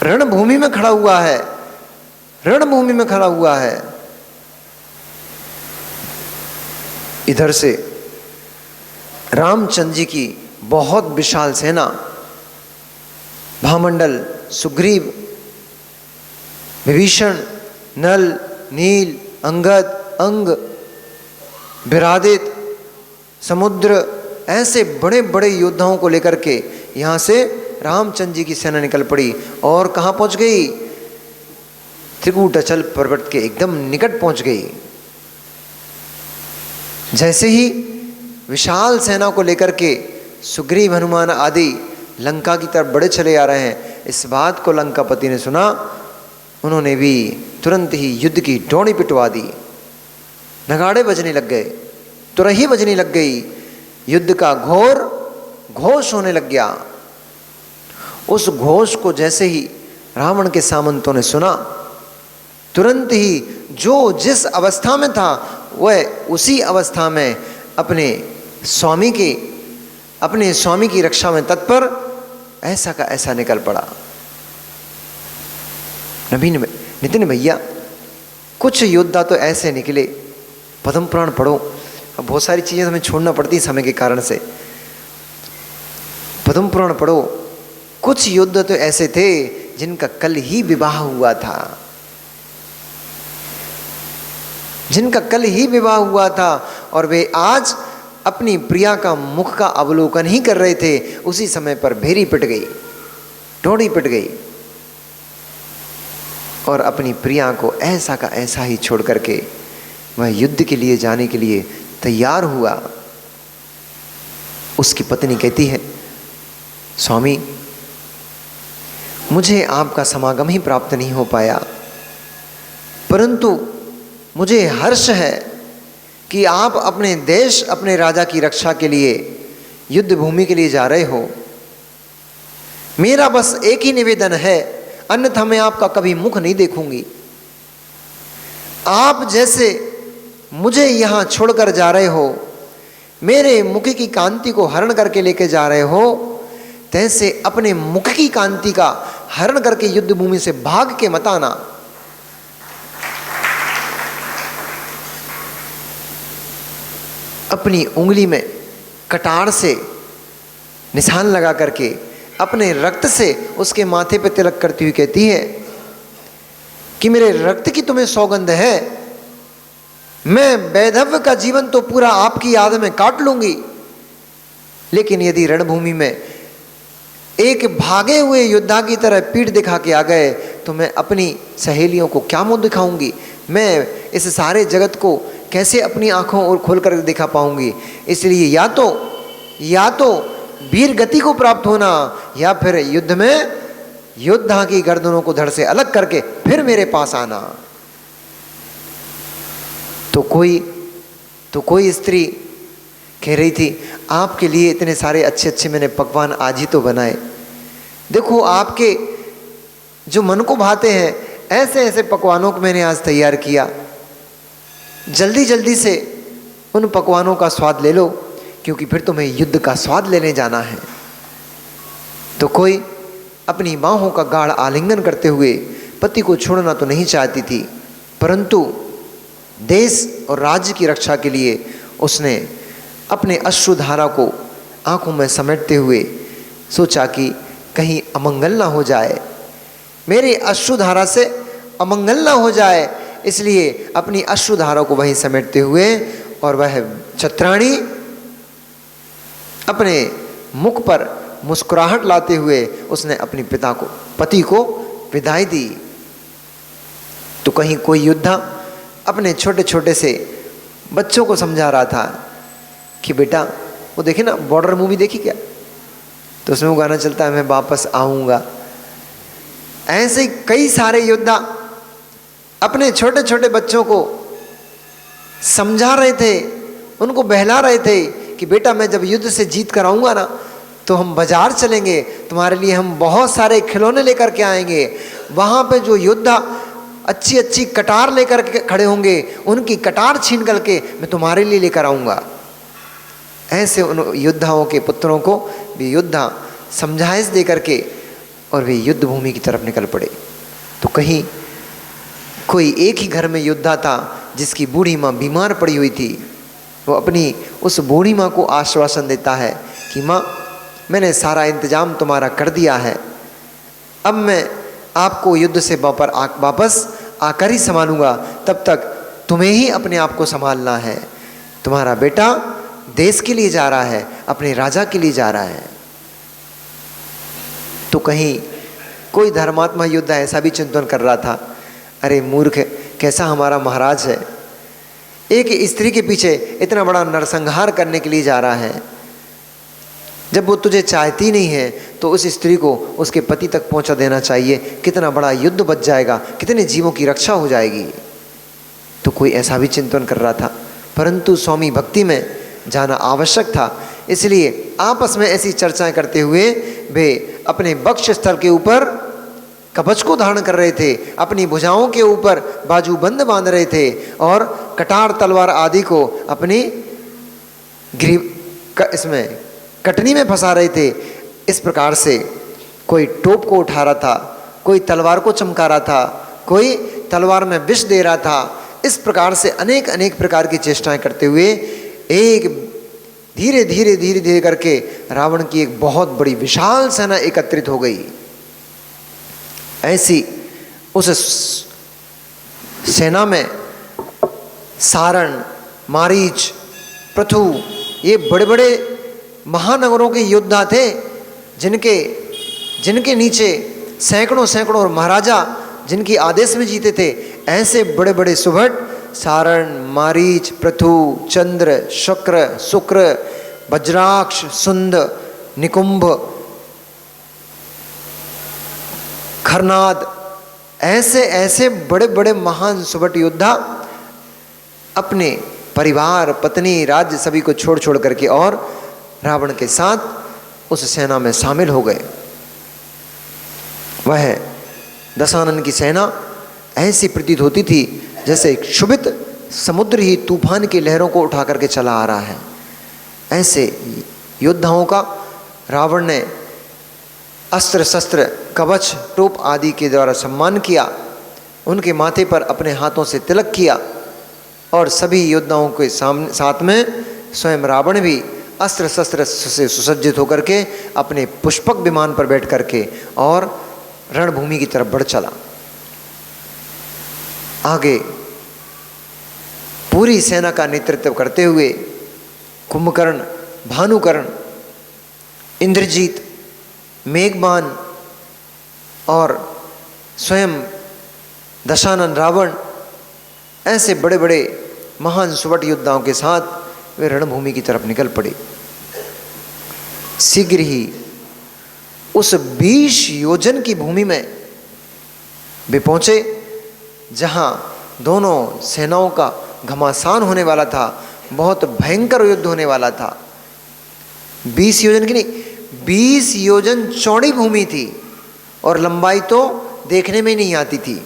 रणभूमि में खड़ा हुआ है, इधर से रामचंद्र जी की बहुत विशाल सेना, भामंडल, सुग्रीव, विभीषण, नल, नील, अंगद, अंग, विरादित, समुद्र, ऐसे बड़े बड़े योद्धाओं को लेकर के यहाँ से रामचंद्र जी की सेना निकल पड़ी और कहाँ पहुँच गई? त्रिकूटाचल पर्वत के एकदम निकट पहुँच गई। जैसे ही विशाल सेना को लेकर के सुग्रीव, हनुमान आदि लंका की तरफ बड़े चले आ रहे हैं, इस बात को लंकापति ने सुना, उन्होंने भी तुरंत ही युद्ध की डोरी पिटवा दी। नगाड़े बजने लग गए, तुरही बजने लग गई, युद्ध का घोर घोष होने लग गया। उस घोष को जैसे ही रावण के सामंतों ने सुना, तुरंत ही जो जिस अवस्था में था वह उसी अवस्था में अपने स्वामी की रक्षा में तत्पर ऐसा का ऐसा निकल पड़ा। नितिन भैया, कुछ योद्धा तो ऐसे निकले, पद्म पुराण पढ़ो, अब बहुत सारी चीज़ें हमें छोड़ना पड़ती समय के कारण से, पद्म पुराण पढ़ो। कुछ योद्धा तो ऐसे थे जिनका कल ही विवाह हुआ था, और वे आज अपनी प्रिया का मुख का अवलोकन ही कर रहे थे, उसी समय पर भेरी पिट गई, डोरी पिट गई और अपनी प्रिया को ऐसा का ऐसा ही छोड़ करके वह युद्ध के लिए जाने के लिए तैयार हुआ। उसकी पत्नी कहती है, स्वामी, मुझे आपका समागम ही प्राप्त नहीं हो पाया, परंतु मुझे हर्ष है कि आप अपने देश, अपने राजा की रक्षा के लिए युद्ध भूमि के लिए जा रहे हो। मेरा बस एक ही निवेदन है, अन्यथा मैं आपका कभी मुख नहीं देखूंगी। आप जैसे मुझे यहाँ छोड़कर जा रहे हो, मेरे मुख की कांति को हरण करके लेके जा रहे हो, तैसे अपने मुख की कांति का हरण करके युद्ध भूमि से भाग के मत आना। अपनी उंगली में कटार से निशान लगा करके अपने रक्त से उसके माथे पे तिलक करती हुई कहती है कि मेरे रक्त की तुम्हें सौगंध है, मैं वैधव्य का जीवन तो पूरा आपकी याद में काट लूंगी, लेकिन यदि रणभूमि में एक भागे हुए योद्धा की तरह पीठ दिखा के आ गए तो मैं अपनी सहेलियों को क्या मुंह दिखाऊंगी, मैं इस सारे जगत को कैसे अपनी आंखों और खोल कर दिखा पाऊंगी। इसलिए या तो वीर गति को प्राप्त होना या फिर युद्ध में योद्धा की गर्दनों को धड़ से अलग करके फिर मेरे पास आना। तो कोई स्त्री कह रही थी, आपके लिए इतने सारे अच्छे अच्छे मैंने पकवान आज ही तो बनाए, देखो आपके जो मन को भाते हैं ऐसे ऐसे पकवानों को मैंने आज तैयार किया, जल्दी जल्दी से उन पकवानों का स्वाद ले लो, क्योंकि फिर तुम्हें युद्ध का स्वाद लेने जाना है। तो कोई अपनी बाहों का गाढ़ आलिंगन करते हुए पति को छोड़ना तो नहीं चाहती थी, परंतु देश और राज्य की रक्षा के लिए उसने अपने अश्रुधारा को आंखों में समेटते हुए सोचा कि कहीं अमंगल ना हो जाए, मेरे अश्रुधारा से अमंगल ना हो जाए, इसलिए अपनी अश्रुधारा को वहीं समेटते हुए और वह छत्राणी अपने मुख पर मुस्कुराहट लाते हुए उसने अपने पति को विदाई दी। तो कहीं कोई योद्धा अपने छोटे छोटे से बच्चों को समझा रहा था कि बेटा, वो देखे ना बॉर्डर मूवी देखी क्या, तो उसमें वो गाना चलता है मैं वापस आऊँगा। ऐसे कई सारे योद्धा अपने छोटे छोटे बच्चों को समझा रहे थे, उनको बहला रहे थे कि बेटा मैं जब युद्ध से जीत कर आऊँगा ना तो हम बाजार चलेंगे, तुम्हारे लिए हम बहुत सारे खिलौने लेकर के आएंगे, वहाँ पे जो योद्धा अच्छी अच्छी कटार लेकर के खड़े होंगे उनकी कटार छीन करके मैं तुम्हारे लिए लेकर आऊँगा। ऐसे उन योद्धाओं के पुत्रों को भी योद्धा समझाइश दे करके और वे युद्ध भूमि की तरफ निकल पड़े। तो कहीं कोई एक ही घर में योद्धा था जिसकी बूढ़ी माँ बीमार पड़ी हुई थी। वो अपनी उस बूढ़ी माँ को आश्वासन देता है कि माँ, मैंने सारा इंतजाम तुम्हारा कर दिया है, अब मैं आपको युद्ध से वापस आकर ही संभालूंगा, तब तक तुम्हें ही अपने आप को संभालना है। तुम्हारा बेटा देश के लिए जा रहा है, अपने राजा के लिए जा रहा है। तो कहीं कोई धर्मात्मा योद्धा ऐसा भी चिंतन कर रहा था, अरे मूर्ख, कैसा हमारा महाराज है, एक स्त्री के पीछे इतना बड़ा नरसंहार करने के लिए जा रहा है। जब वो तुझे चाहती नहीं है तो उस स्त्री को उसके पति तक पहुंचा देना चाहिए, कितना बड़ा युद्ध बच जाएगा, कितने जीवों की रक्षा हो जाएगी। तो कोई ऐसा भी चिंतन कर रहा था, परंतु स्वामी भक्ति में जाना आवश्यक था, इसलिए आपस में ऐसी चर्चाएं करते हुए वे अपने वक्ष स्थल के ऊपर कवच को धारण कर रहे थे, अपनी भुजाओं के ऊपर बाजूबंद बांध रहे थे और कटार तलवार आदि को अपनी इसमें कटनी में फंसा रहे थे। इस प्रकार से कोई टोप को उठा रहा था, कोई तलवार को चमका रहा था, कोई तलवार में विष दे रहा था। इस प्रकार से अनेक अनेक प्रकार की चेष्टाएं करते हुए एक धीरे धीरे धीरे धीरे करके रावण की एक बहुत बड़ी विशाल सेना एकत्रित हो गई। ऐसी उस सेना में सारण, मारीच, पृथु, ये बड़े बड़े महानगरों के योद्धा थे, जिनके नीचे सैकड़ों सैकड़ों महाराजा जिनकी आदेश में जीते थे। ऐसे बड़े बड़े सुभट सारण, मारीच, पृथु, चंद्र, शुक्र, वज्राक्ष, सुंद, निकुंभ, खरनाद, ऐसे ऐसे बड़े बड़े महान सुभट योद्धा अपने परिवार, पत्नी, राज्य सभी को छोड़ छोड़ करके और रावण के साथ उस सेना में शामिल हो गए। वह दशानन की सेना ऐसी प्रतीत होती थी जैसे एक क्षुभित समुद्र ही तूफान की लहरों को उठा करके चला आ रहा है। ऐसे योद्धाओं का रावण ने अस्त्र शस्त्र, कवच, टोप आदि के द्वारा सम्मान किया, उनके माथे पर अपने हाथों से तिलक किया और सभी योद्धाओं के साथ में स्वयं रावण भी अस्त्र शस्त्र से सुसज्जित होकर के अपने पुष्पक विमान पर बैठ करके और रणभूमि की तरफ बढ़ चला। आगे पूरी सेना का नेतृत्व करते हुए कुंभकर्ण, भानुकर्ण, इंद्रजीत, मेघबान और स्वयं दशानन रावण, ऐसे बड़े बड़े महान सुवट योद्धाओं के साथ वे रणभूमि की तरफ निकल पड़े। शीघ्र ही उस 20 योजन की भूमि में वे पहुंचे जहां दोनों सेनाओं का घमासान होने वाला था, बहुत भयंकर युद्ध होने वाला था। 20 योजन की नहीं, 20 योजन चौड़ी भूमि थी और लंबाई तो देखने में नहीं आती थी।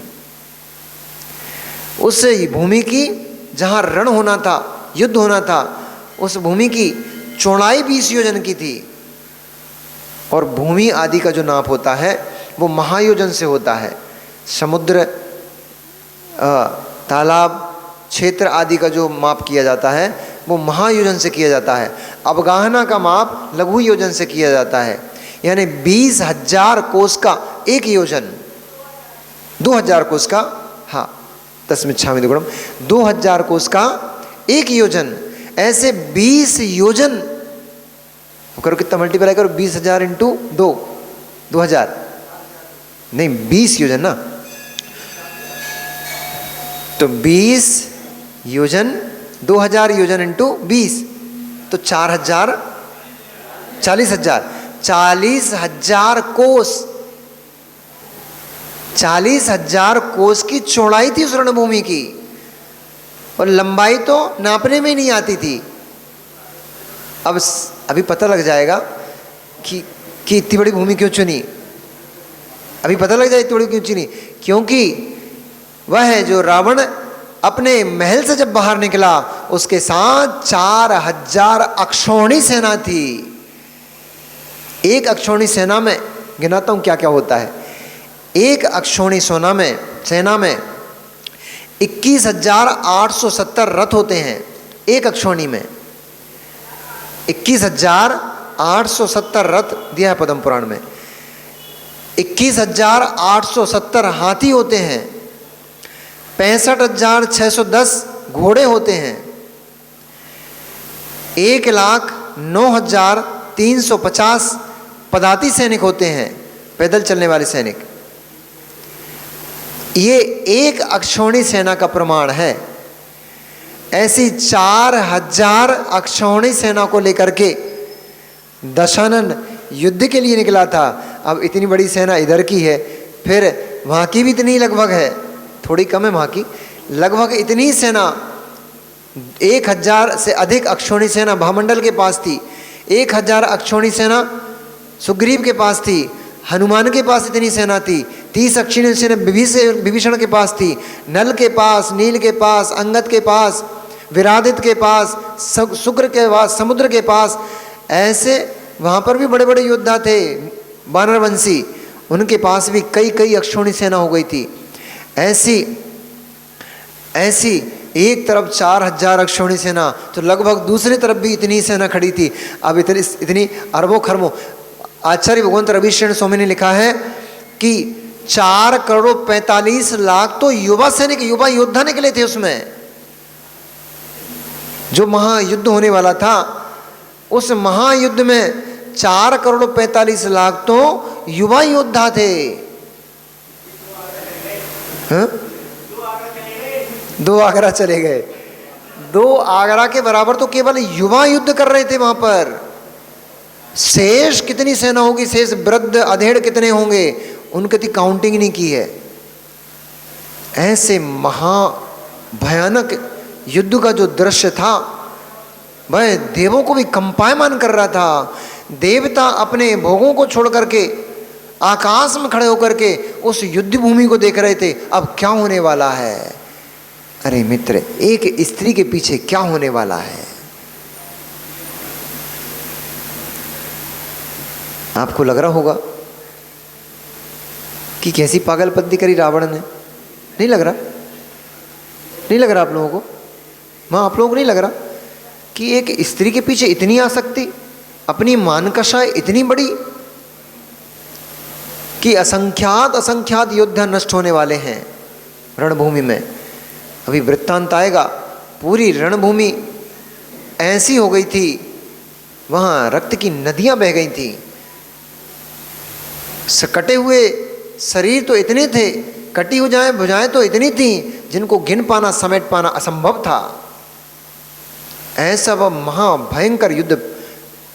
उस भूमि की जहां रण होना था, युद्ध होना था, उस भूमि की चौड़ाई 20 योजन की थी। और भूमि आदि का जो नाप होता है वो महायोजन से होता है। समुद्र, तालाब, क्षेत्र आदि का जो माप किया जाता है वो महायोजन से किया जाता है। अवगाहना का माप लघु योजन से किया जाता है। यानी 20,000 कोस का एक योजन, 2,000 कोस का, हाँ 10×6 2,000 कोस का एक योजन। ऐसे 20 योजन करो, कितना मल्टीप्लाई करो, 20,000 इंटू 2, 2,000 नहीं 20 योजन ना, तो 20 योजन 2,000 योजन इंटू 20 तो 4,000, 40,000, 40,000 कोस, 40,000 कोस की चौड़ाई थी उस रणभूमि की, और लंबाई तो नापने में नहीं आती थी। अब अभी पता लग जाएगा कि इतनी बड़ी भूमि क्यों चुनी। अभी पता लग जाए इतनी बड़ी क्यों चुनी, क्योंकि वह जो रावण अपने महल से जब बाहर निकला उसके साथ 4,000 अक्षौणी सेना थी। एक अक्षौणी सेना में, गिनाता हूं क्या क्या होता है, एक अक्षौणी सेना में 21,870 रथ होते हैं। एक अक्षौणी में 21,870 रथ दिया है पद्म पुराण में। 21,870 हाथी होते हैं, 65,610 घोड़े होते हैं, 1,09,350 पदाती सैनिक होते हैं, पैदल चलने वाले सैनिक। ये एक अक्षौणी सेना का प्रमाण है। ऐसी 4,000 अक्षौणी सेना को लेकर के दशानन युद्ध के लिए निकला था। अब इतनी बड़ी सेना इधर की है, फिर वहाँ की भी इतनी लगभग है, थोड़ी कम है वहाँ की, लगभग इतनी सेना, 1,000 से अधिक अक्षौणी सेना भामंडल के पास थी, 1,000 अक्षौणी सेना सुग्रीव के पास थी, हनुमान के पास इतनी सेना थी, 30 अक्षौणी सेना विभीषण के पास थी, नल के पास, नील के पास, अंगद के पास, विरादित के पास, शुक्र के पास, समुद्र के पास। ऐसे वहाँ पर भी बड़े बड़े योद्धा थे वानरवंशी, उनके पास भी कई कई अक्षौणी सेना हो गई थी। ऐसी एक तरफ 4,000 अक्षौणी सेना, तो लगभग दूसरी तरफ भी इतनी सेना खड़ी थी। अब इतनी अरबों खरबों। आचार्य भगवंत रविशरण स्वामी ने लिखा है कि 4,45,00,000 तो युवा सैनिक, युवा योद्धा निकले थे उसमें। जो महायुद्ध होने वाला था, उस महायुद्ध में 4,45,00,000 तो युवा योद्धा थे। हाँ? 2 आगरा चले गए। 2 आगरा के बराबर तो केवल युवा युद्ध कर रहे थे वहां पर। शेष कितनी सेना होगी, शेष वृद्ध अधेड़ कितने होंगे, उनकी तो काउंटिंग नहीं की है। ऐसे महाभयानक युद्ध का जो दृश्य था वह देवों को भी कंपायमान कर रहा था। देवता अपने भोगों को छोड़ करके आकाश में खड़े होकर के उस युद्ध भूमि को देख रहे थे, अब क्या होने वाला है। अरे मित्र, एक स्त्री के पीछे क्या होने वाला है। आपको लग रहा होगा कि कैसी पागलपंती करी रावण ने, नहीं लग रहा? नहीं लग रहा आप लोगों को? हाँ, आप लोगों को नहीं लग रहा कि एक स्त्री के पीछे इतनी आसक्ति, अपनी मानकशा इतनी बड़ी कि असंख्यात योद्धा नष्ट होने वाले हैं रणभूमि में। अभी वृत्तांत आएगा, पूरी रणभूमि ऐसी हो गई थी, वहाँ रक्त की नदियाँ बह गई थी। कटे हुए शरीर तो इतने थे, कटी हो जाए भुजाएं तो इतनी थी, जिनको गिन पाना समेट पाना असंभव था। ऐसा वह महाभयंकर युद्ध,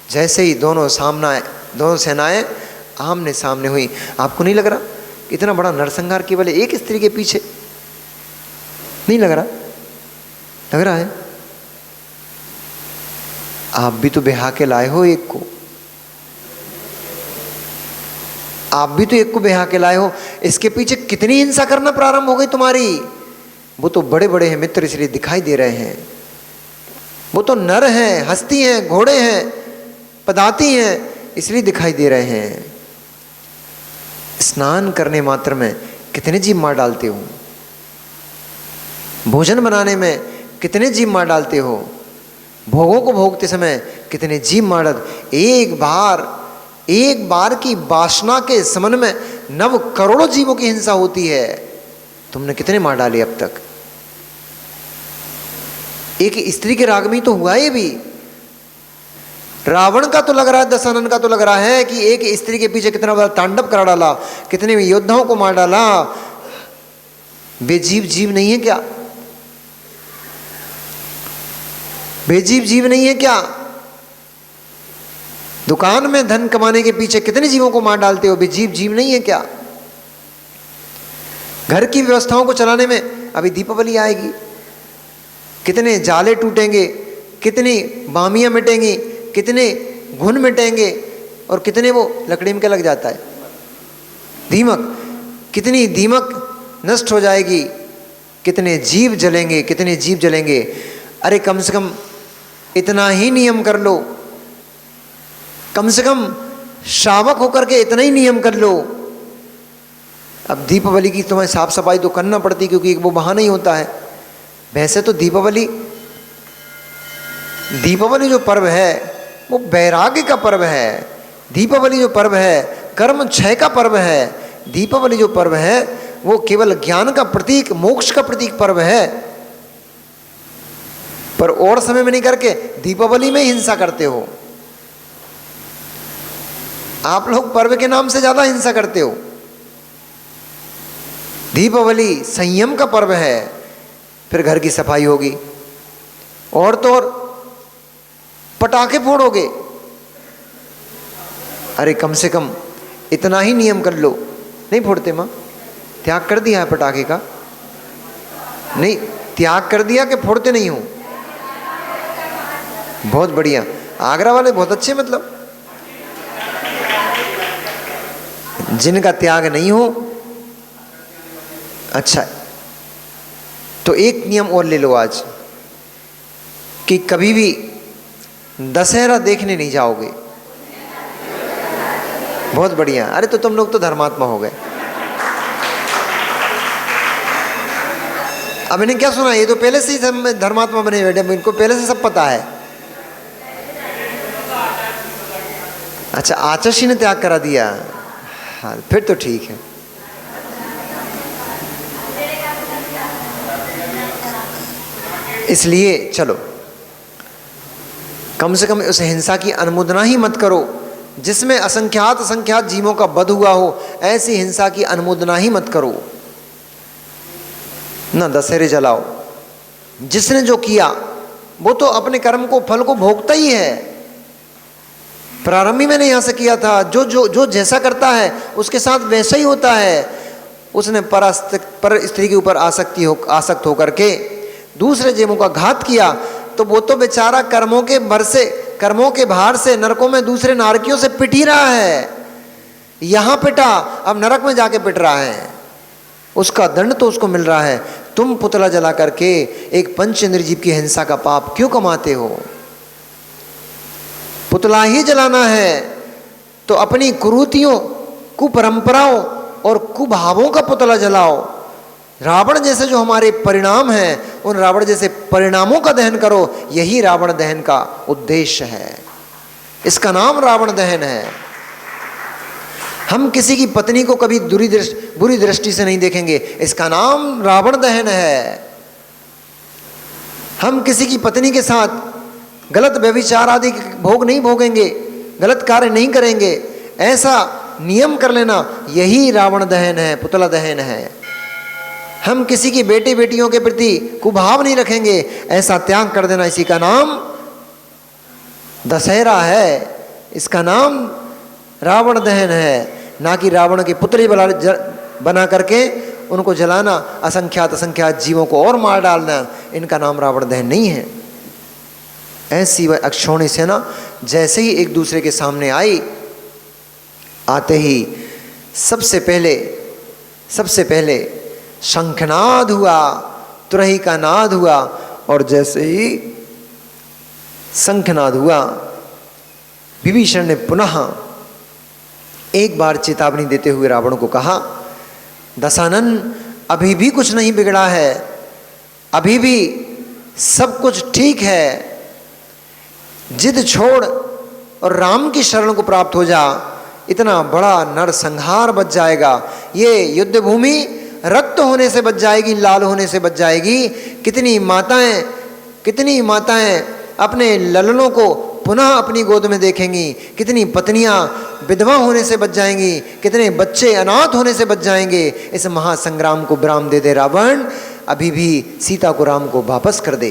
जैसे ही दोनों सेनाएं आमने सामने हुई, आपको नहीं लग रहा इतना बड़ा नरसंहार केवल एक स्त्री के पीछे? नहीं लग रहा? लग रहा है। आप भी तो ब्याह के लाए हो एक को, आप भी तो एक को ब्याह के लाए हो। इसके पीछे कितनी हिंसा करना प्रारंभ हो गई तुम्हारी। वो तो बड़े बड़े हैं मित्र, इसलिए दिखाई दे रहे हैं। वो तो नर हैं, हस्ती हैं, घोड़े हैं, पदाती हैं, इसलिए दिखाई दे रहे हैं। स्नान करने मात्र में कितने जीव मार डालते हो, भोजन बनाने में कितने जीव मार डालते हो, भोगों को भोगते समय कितने जीव मार डालते। एक बार की वासना के समन में 9 करोड़ों जीवों की हिंसा होती है। तुमने कितने मार डाले अब तक? एक स्त्री के राग में तो हुआ ये भी। रावण का तो लग रहा है, दशानन का तो लग रहा है कि एक स्त्री के पीछे कितना बड़ा तांडव करा डाला, कितने योद्धाओं को मार डाला। वे जीव नहीं है क्या? बेजीव जीव नहीं है क्या? दुकान में धन कमाने के पीछे कितने जीवों को मार डालते हो, बेजीव जीव नहीं है क्या? घर की व्यवस्थाओं को चलाने में अभी दीपावली आएगी, कितने जाले टूटेंगे, कितनी बामियां मिटेंगी, कितने घुन मिटेंगे, और कितने वो लकड़ी में क्या लग जाता है, दीमक, कितनी दीमक नष्ट हो जाएगी, कितने जीव जलेंगे, कितने जीव जलेंगे। अरे कम से कम इतना ही नियम कर लो, कम से कम शावक होकर के इतना ही नियम कर लो। अब दीपावली की तुम्हें साफ सफाई तो करना पड़ती, क्योंकि वो बहाना ही होता है। वैसे तो दीपावली जो पर्व है वो वैराग्य का पर्व है। दीपावली जो पर्व है कर्म क्षय का पर्व है। दीपावली जो पर्व है वो केवल ज्ञान का प्रतीक, मोक्ष का प्रतीक पर्व है। पर और समय में नहीं करके दीपावली में हिंसा करते हो। आप लोग पर्व के नाम से ज्यादा हिंसा करते हो। दीपावली संयम का पर्व है, फिर घर की सफाई होगी, और तो और पटाखे फोड़ोगे। अरे कम से कम इतना ही नियम कर लो। नहीं फोड़ते माँ? त्याग कर दिया है पटाखे का? नहीं त्याग कर दिया कि फोड़ते नहीं हो? बहुत बढ़िया, आगरा वाले बहुत अच्छे। मतलब जिनका त्याग नहीं हो, अच्छा। तो एक नियम और ले लो आज, कि कभी भी दशहरा देखने नहीं जाओगे। बहुत बढ़िया। अरे तो तुम लोग तो धर्मात्मा हो गए। अब इन्हें क्या सुना, ये तो पहले से ही धर्मात्मा बने बैठे, इनको पहले से सब पता है। अच्छा आचर्षी ने त्याग करा दिया, हाँ फिर तो ठीक है। इसलिए चलो कम से कम उस हिंसा की अनुमोदना ही मत करो जिसमें असंख्यात जीवों का वध हुआ हो। ऐसी हिंसा की अनुमोदना ही मत करो। ना दशहरे जलाओ। जिसने जो किया वो तो अपने कर्म को, फल को भोगता ही है। प्रारंभी मैंने यहाँ से किया था, जो जैसा करता है उसके साथ वैसा ही होता है। उसने पर स्त्री के ऊपर आसक्त होकर के दूसरे जीवों का घात किया, तो वो तो बेचारा कर्मों के भार से नरकों में दूसरे नारकियों से पिट ही रहा है। यहाँ पिटा, अब नरक में जाके पिट रहा है। उसका दंड तो उसको मिल रहा है। तुम पुतला जला करके एक पंच निर्जीव की हिंसा का पाप क्यों कमाते हो? पुतला ही जलाना है तो अपनी कुरीतियों, कुपरंपराओं और कुभावों का पुतला जलाओ। रावण जैसे जो हमारे परिणाम हैं उन रावण जैसे परिणामों का दहन करो। यही रावण दहन का उद्देश्य है। इसका नाम रावण दहन है। हम किसी की पत्नी को कभी बुरी दृष्टि से नहीं देखेंगे, इसका नाम रावण दहन है। हम किसी की पत्नी के साथ गलत व्यभिचार आदि भोग नहीं भोगेंगे, गलत कार्य नहीं करेंगे, ऐसा नियम कर लेना, यही रावण दहन है, पुतला दहन है। हम किसी की बेटे बेटियों के प्रति कुभाव नहीं रखेंगे, ऐसा त्याग कर देना, इसी का नाम दशहरा है, इसका नाम रावण दहन है। ना कि रावण के पुतले बना करके उनको जलाना, असंख्यात जीवों को और मार डालना, इनका नाम रावण दहन नहीं है। ऐसी वह अक्षौणी सेना जैसे ही एक दूसरे के सामने आई, आते ही सबसे पहले शंखनाद हुआ, तुरही का नाद हुआ, और जैसे ही शंखनाद हुआ, विभीषण ने पुनः एक बार चेतावनी देते हुए रावण को कहा, दशानन अभी भी कुछ नहीं बिगड़ा है, अभी भी सब कुछ ठीक है, जिद छोड़ और राम की शरण को प्राप्त हो जा, इतना बड़ा नरसंहार बच जाएगा। ये युद्ध भूमि रक्त होने से बच जाएगी, लाल होने से बच जाएगी। कितनी माताएं अपने ललनों को पुनः अपनी गोद में देखेंगी, कितनी पत्नियां विधवा होने से बच जाएंगी, कितने बच्चे अनाथ होने से बच जाएंगे। इस महासंग्राम को विराम दे दे रावण, अभी भी सीता को राम को वापस कर दे।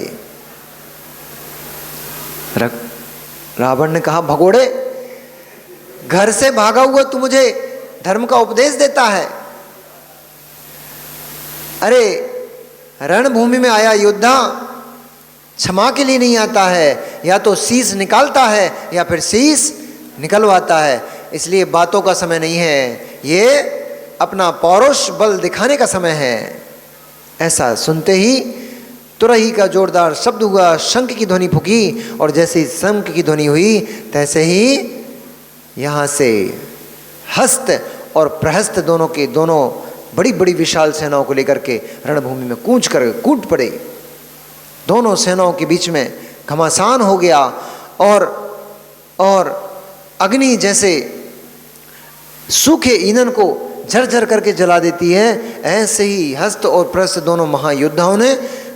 रावण ने कहा, भगोड़े, घर से भागा हुआ तू मुझे धर्म का उपदेश देता है? अरे रणभूमि में आया योद्धा क्षमा के लिए नहीं आता है, या तो शीश निकालता है या फिर शीश निकलवाता है। इसलिए बातों का समय नहीं है, ये अपना पौरुष बल दिखाने का समय है। ऐसा सुनते ही तुरही का जोरदार शब्द हुआ, शंख की ध्वनि फूकी, और जैसे ही शंख की ध्वनि हुई तैसे ही यहाँ से हस्त और प्रहस्त दोनों बड़ी बड़ी विशाल सेनाओं को लेकर के रणभूमि में कूद पड़े। दोनों सेनाओं के बीच में घमासान हो गया, और अग्नि जैसे सूखे ईंधन को झरझर करके जला देती है, ऐसे ही हस्त और प्रहस्त दोनों महायोद्धाओं ने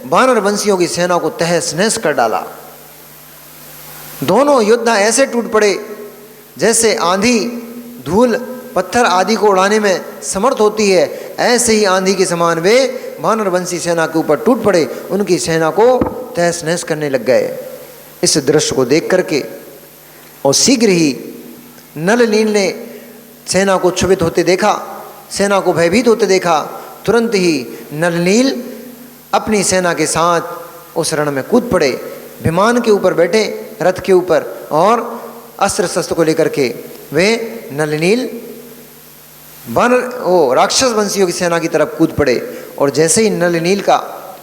वानर वंशियों की सेना को तहस नहस कर डाला। दोनों योद्धा ऐसे टूट पड़े जैसे आंधी धूल पत्थर आदि को उड़ाने में समर्थ होती है, ऐसे ही आंधी के समान वे वानर वंशी सेना के ऊपर टूट पड़े, उनकी सेना को तहस नहस करने लग गए। इस दृश्य को देख करके और शीघ्र ही नल नील ने सेना को क्षुभित होते देखा, सेना को भयभीत होते देखा। तुरंत ही नल नील अपनी सेना के साथ उस रण में कूद पड़े, विमान के ऊपर बैठे, रथ के ऊपर, और अस्त्र शस्त्र को लेकर के वे नल नील राक्षस वंशियों की सेना की तरफ कूद पड़े। और जैसे ही नल नील का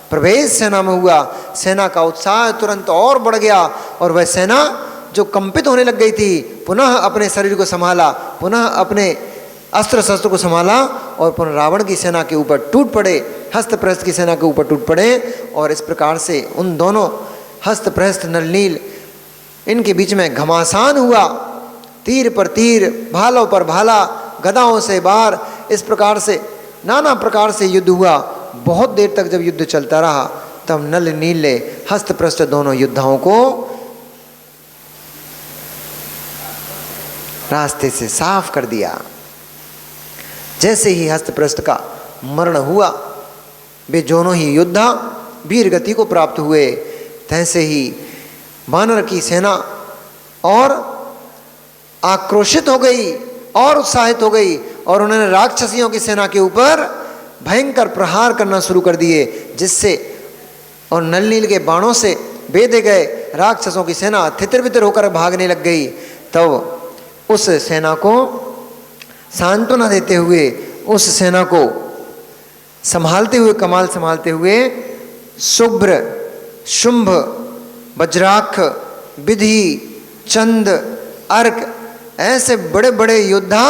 प्रवेश सेना में हुआ, सेना का उत्साह तुरंत और बढ़ गया, और वह सेना जो कंपित होने लग गई थी पुनः अपने शरीर को संभाला, पुनः अपने अस्त्र शस्त्र को संभाला, और पुनः रावण की सेना के ऊपर टूट पड़े, हस्त प्रहस्त की सेना के ऊपर टूट पड़े। और इस प्रकार से उन दोनों हस्त प्रहस्त नल नील इनके बीच में घमासान हुआ, तीर पर तीर, भालों पर भाला, गदाओं से बार, इस प्रकार से नाना प्रकार से युद्ध हुआ। बहुत देर तक जब युद्ध चलता रहा, तब नल नील ने हस्त प्रहस्त दोनों योद्धाओं को रास्ते से साफ कर दिया। जैसे ही हस्त प्रहस्त का मरण हुआ, वे दोनों ही योद्धा वीर गति को प्राप्त हुए। तैसे ही वानर की सेना और आक्रोशित हो गई और उत्साहित हो गई, और उन्होंने राक्षसियों की सेना के ऊपर भयंकर प्रहार करना शुरू कर दिए, जिससे और नल नील के बाणों से बेधे गए राक्षसों की सेना तितर बितर होकर भागने लग गई। तब उस सेना को सांत्वना देते हुए, उस सेना को संभालते हुए, कमाल संभालते हुए, शुभ्र, शुंभ, वज्राक्ष, विधि, चंद, अर्क, ऐसे बड़े बड़े योद्धा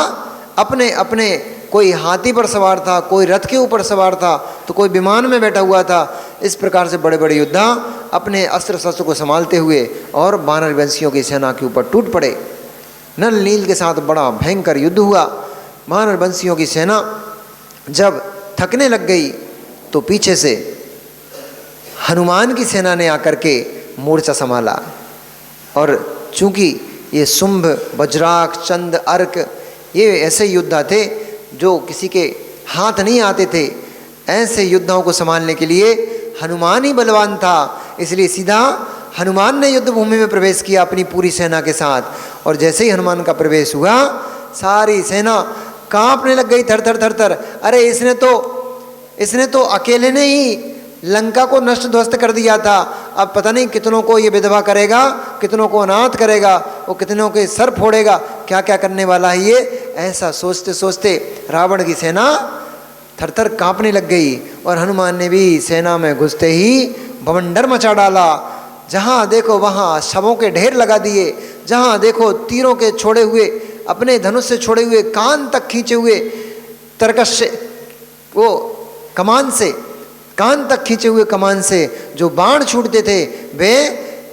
अपने अपने कोई हाथी पर सवार था, कोई रथ के ऊपर सवार था, तो कोई विमान में बैठा हुआ था। इस प्रकार से बड़े बड़े योद्धा अपने अस्त्र शस्त्र को संभालते हुए और वानर वंशियों की सेना के ऊपर टूट पड़े। नल नील के साथ बड़ा भयंकर युद्ध हुआ। वानर वंशियों की सेना जब थकने लग गई तो पीछे से हनुमान की सेना ने आकर के मोर्चा संभाला। और चूंकि ये शुंभ, वज्राक, चंद, अर्क ये ऐसे योद्धा थे जो किसी के हाथ नहीं आते थे। ऐसे योद्धाओं को संभालने के लिए हनुमान ही बलवान था। इसलिए सीधा हनुमान ने युद्ध भूमि में प्रवेश किया अपनी पूरी सेना के साथ। और जैसे ही हनुमान का प्रवेश हुआ सारी सेना कांपने लग गई, थर थर थर थर। अरे इसने तो अकेले ने ही लंका को नष्ट ध्वस्त कर दिया था। अब पता नहीं कितनों को ये विधवा करेगा, कितनों को अनाथ करेगा, वो कितनों के सर फोड़ेगा, क्या क्या करने वाला है ये। ऐसा सोचते सोचते रावण की सेना थरथर कांपने लग गई। और हनुमान ने भी सेना में घुसते ही बवंडर मचा डाला। जहाँ देखो वहाँ शवों के ढेर लगा दिए, जहाँ देखो तीरों के छोड़े हुए, अपने धनुष से छोड़े हुए, कान तक खींचे हुए, तरकश से वो कमान से, कान तक खींचे हुए कमान से जो बाण छूटते थे वे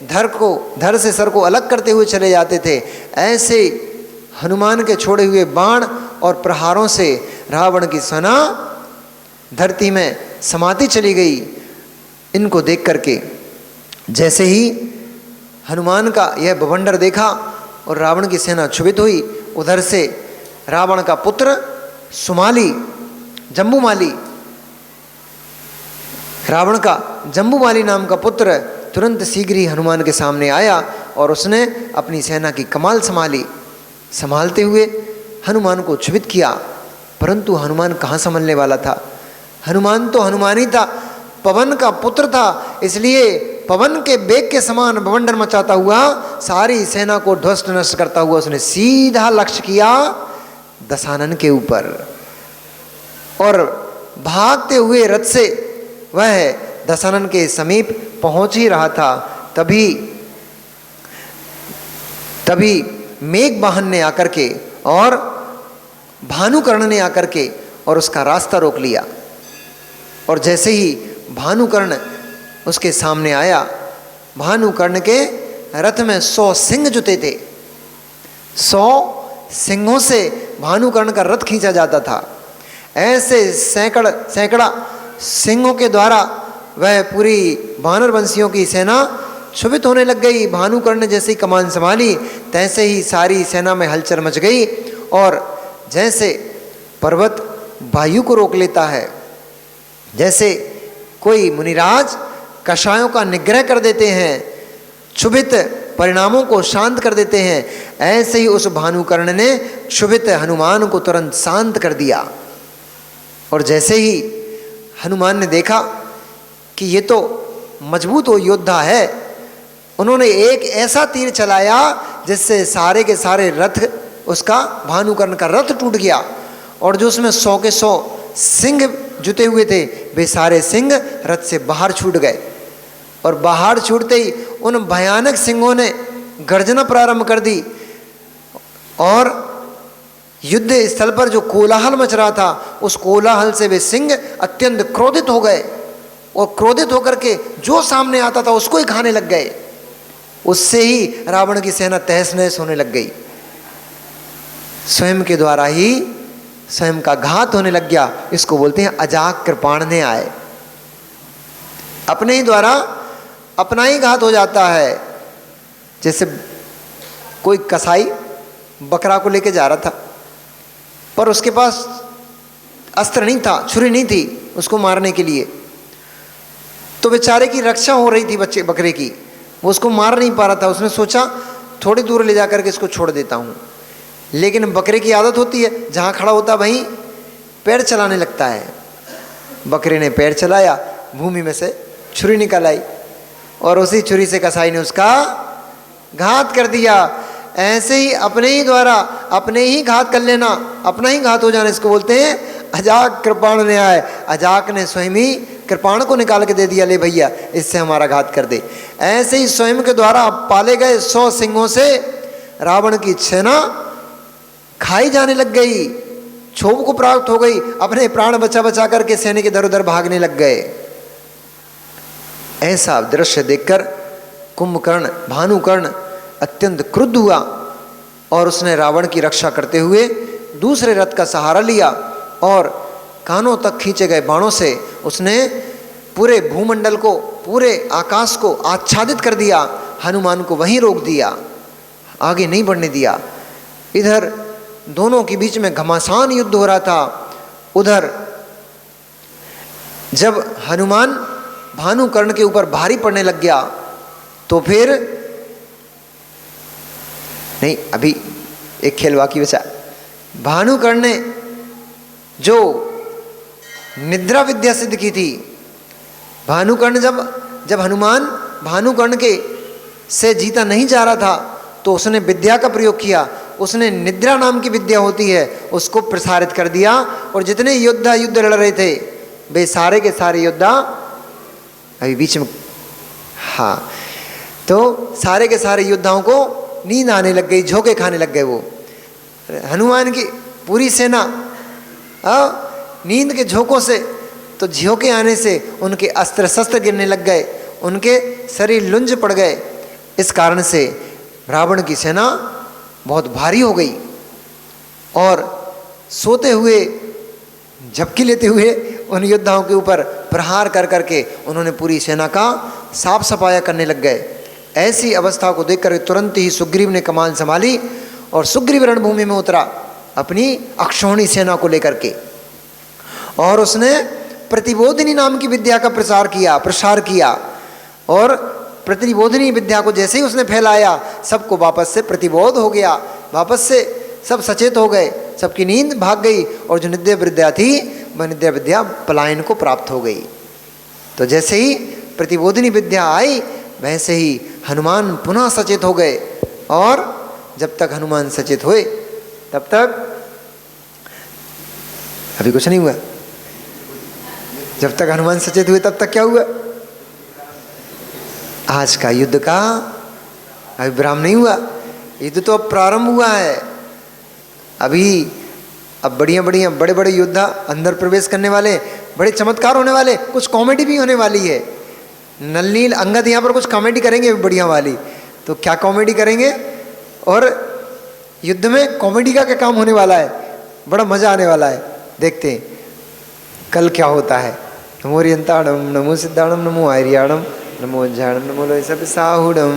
धर से सर को अलग करते हुए चले जाते थे। ऐसे हनुमान के छोड़े हुए बाण और प्रहारों से रावण की सेना धरती में समाती चली गई। इनको देख करके जैसे ही हनुमान का यह बवंडर देखा और रावण की सेना क्षुभित हुई, उधर से रावण का पुत्र सुमाली, जम्बूमाली, रावण का जम्बूमाली नाम का पुत्र तुरंत शीघ्र ही हनुमान के सामने आया और उसने अपनी सेना की कमाल संभाली। संभालते हुए हनुमान को क्षुभित किया, परंतु हनुमान कहाँ संभलने वाला था। हनुमान तो हनुमान ही था, पवन का पुत्र था। इसलिए पवन के बेग के समान बवंडर मचाता हुआ सारी सेना को ध्वस्त नष्ट करता हुआ उसने सीधा लक्ष्य किया दशानन के ऊपर। और भागते हुए रथ से वह दशानन के समीप पहुंच ही रहा था, तभी मेघवाहन ने आकर के और भानुकर्ण ने आकर के और उसका रास्ता रोक लिया। और जैसे ही भानुकर्ण उसके सामने आया, भानुकर्ण के रथ में 100 सिंह जुटे थे। 100 सिंहों से भानुकर्ण का रथ खींचा जाता था। ऐसे सैकड़ा सिंहों के द्वारा वह पूरी वानर वंशियों की सेना क्षुभित होने लग गई। भानुकर्ण ने जैसे ही कमान संभाली तैसे ही सारी सेना में हलचल मच गई। और जैसे पर्वत वायु को रोक लेता है, जैसे कोई मुनिराज कषायों का निग्रह कर देते हैं, क्षुभित परिणामों को शांत कर देते हैं, ऐसे ही उस भानुकर्ण ने क्षुभित हनुमान को तुरंत शांत कर दिया। और जैसे ही हनुमान ने देखा कि ये तो मजबूत वो योद्धा है, उन्होंने एक ऐसा तीर चलाया जिससे सारे के सारे रथ, उसका भानुकर्ण का रथ टूट गया। और जो उसमें 100 के 100 सिंह जुटे हुए थे वे सारे सिंह रथ से बाहर छूट गए। और बाहर छूटते ही उन भयानक सिंहों ने गर्जना प्रारंभ कर दी। और युद्ध स्थल पर जो कोलाहल मच रहा था उस कोलाहल से वे सिंह अत्यंत क्रोधित हो गए और क्रोधित होकर के जो सामने आता था उसको ही खाने लग गए। उससे ही रावण की सेना तहस नहस होने लग गई। स्वयं के द्वारा ही स्वयं का घात होने लग गया। इसको बोलते हैं अजाक कृपाणने आए। अपने ही द्वारा अपना ही घात हो जाता है। जैसे कोई कसाई बकरा को लेके जा रहा था पर उसके पास अस्त्र नहीं था, छुरी नहीं थी उसको मारने के लिए, तो बेचारे की रक्षा हो रही थी बकरे की, वो उसको मार नहीं पा रहा था। उसने सोचा थोड़ी दूर ले जाकर के इसको छोड़ देता हूँ। लेकिन बकरे की आदत होती है जहाँ खड़ा होता वहीं पैर चलाने लगता है। बकरे ने पैर चलाया, भूमि में से छुरी निकल आई और उसी छुरी से कसाई ने उसका घात कर दिया। ऐसे ही अपने ही द्वारा अपने ही घात कर लेना, अपना ही घात हो जाना, इसको बोलते हैं अजाक कृपाण ने आए। अजाक ने स्वयं ही कृपाण को निकाल के दे दिया, ले भैया इससे हमारा घात कर दे। ऐसे ही स्वयं के द्वारा पाले गए 100 सिंहों से रावण की सेना खाई जाने लग गई, क्षोभ को प्राप्त हो गई, अपने प्राण बचा बचा करके सैनिक इधर उधर भागने लग गए। ऐसा दृश्य देखकर कुंभकर्ण, भानुकर्ण अत्यंत क्रुद्ध हुआ और उसने रावण की रक्षा करते हुए दूसरे रथ का सहारा लिया और कानों तक खींचे गए बाणों से उसने पूरे भूमंडल को, पूरे आकाश को आच्छादित कर दिया। हनुमान को वहीं रोक दिया, आगे नहीं बढ़ने दिया। इधर दोनों के बीच में घमासान युद्ध हो रहा था। उधर जब हनुमान भानुकर्ण के ऊपर भारी पड़ने लग गया तो फिर नहीं, अभी एक खेल बाकी बचा। भानुकर्ण ने जो निद्रा विद्या सिद्ध की थी, भानुकर्ण जब हनुमान भानुकर्ण के से जीता नहीं जा रहा था तो उसने विद्या का प्रयोग किया। उसने निद्रा नाम की विद्या होती है उसको प्रसारित कर दिया और जितने योद्धा युद्ध लड़ रहे थे वे सारे के सारे योद्धा अभी बीच में, हाँ, तो सारे के सारे योद्धाओं को नींद आने लग गई, झोंके खाने लग गए। वो हनुमान की पूरी सेना नींद के झोंकों से, तो झोंके आने से उनके अस्त्र शस्त्र गिरने लग गए, उनके शरीर लुंज पड़ गए। इस कारण से रावण की सेना बहुत भारी हो गई और सोते हुए, झपकी लेते हुए उन योद्धाओं के ऊपर प्रहार कर करके उन्होंने पूरी सेना का साफ सफाया करने लग गए। ऐसी अवस्था को देखकर तुरंत ही सुग्रीव ने कमान संभाली और सुग्रीव रणभूमि में उतरा अपनी अक्षौहिणी सेना को लेकर के, और उसने प्रतिबोधिनी नाम की विद्या का प्रसार किया और प्रतिबोधिनी विद्या को जैसे ही उसने फैलाया सबको वापस से प्रतिबोध हो गया, वापस से सब सचेत हो गए, सबकी नींद भाग गई और जो निद्रा विद्या थी वह निद्रा विद्या पलायन को प्राप्त हो गई। तो जैसे ही प्रतिबोधिनी विद्या आई वैसे ही हनुमान पुनः सचेत हो गए और जब तक हनुमान सचेत हुए तब तक अभी कुछ नहीं हुआ। जब तक हनुमान सचेत हुए तब तक क्या हुआ? आज का युद्ध का अभी विराम नहीं हुआ, युद्ध तो अब प्रारंभ हुआ है। अब बड़े बड़े योद्धा अंदर प्रवेश करने वाले, बड़े चमत्कार होने वाले, कुछ कॉमेडी भी होने वाली है। नलनील अंगद यहाँ पर कुछ कॉमेडी करेंगे बढ़िया वाली। तो क्या कॉमेडी करेंगे और युद्ध में कॉमेडी का क्या काम होने वाला है, बड़ा मजा आने वाला है। देखते हैं कल क्या होता है। नमो रियंताणम, नमो सिद्धाणम, नमो आर्याणम, नमो ज्ञानम, नमो लोय सब साहुडम।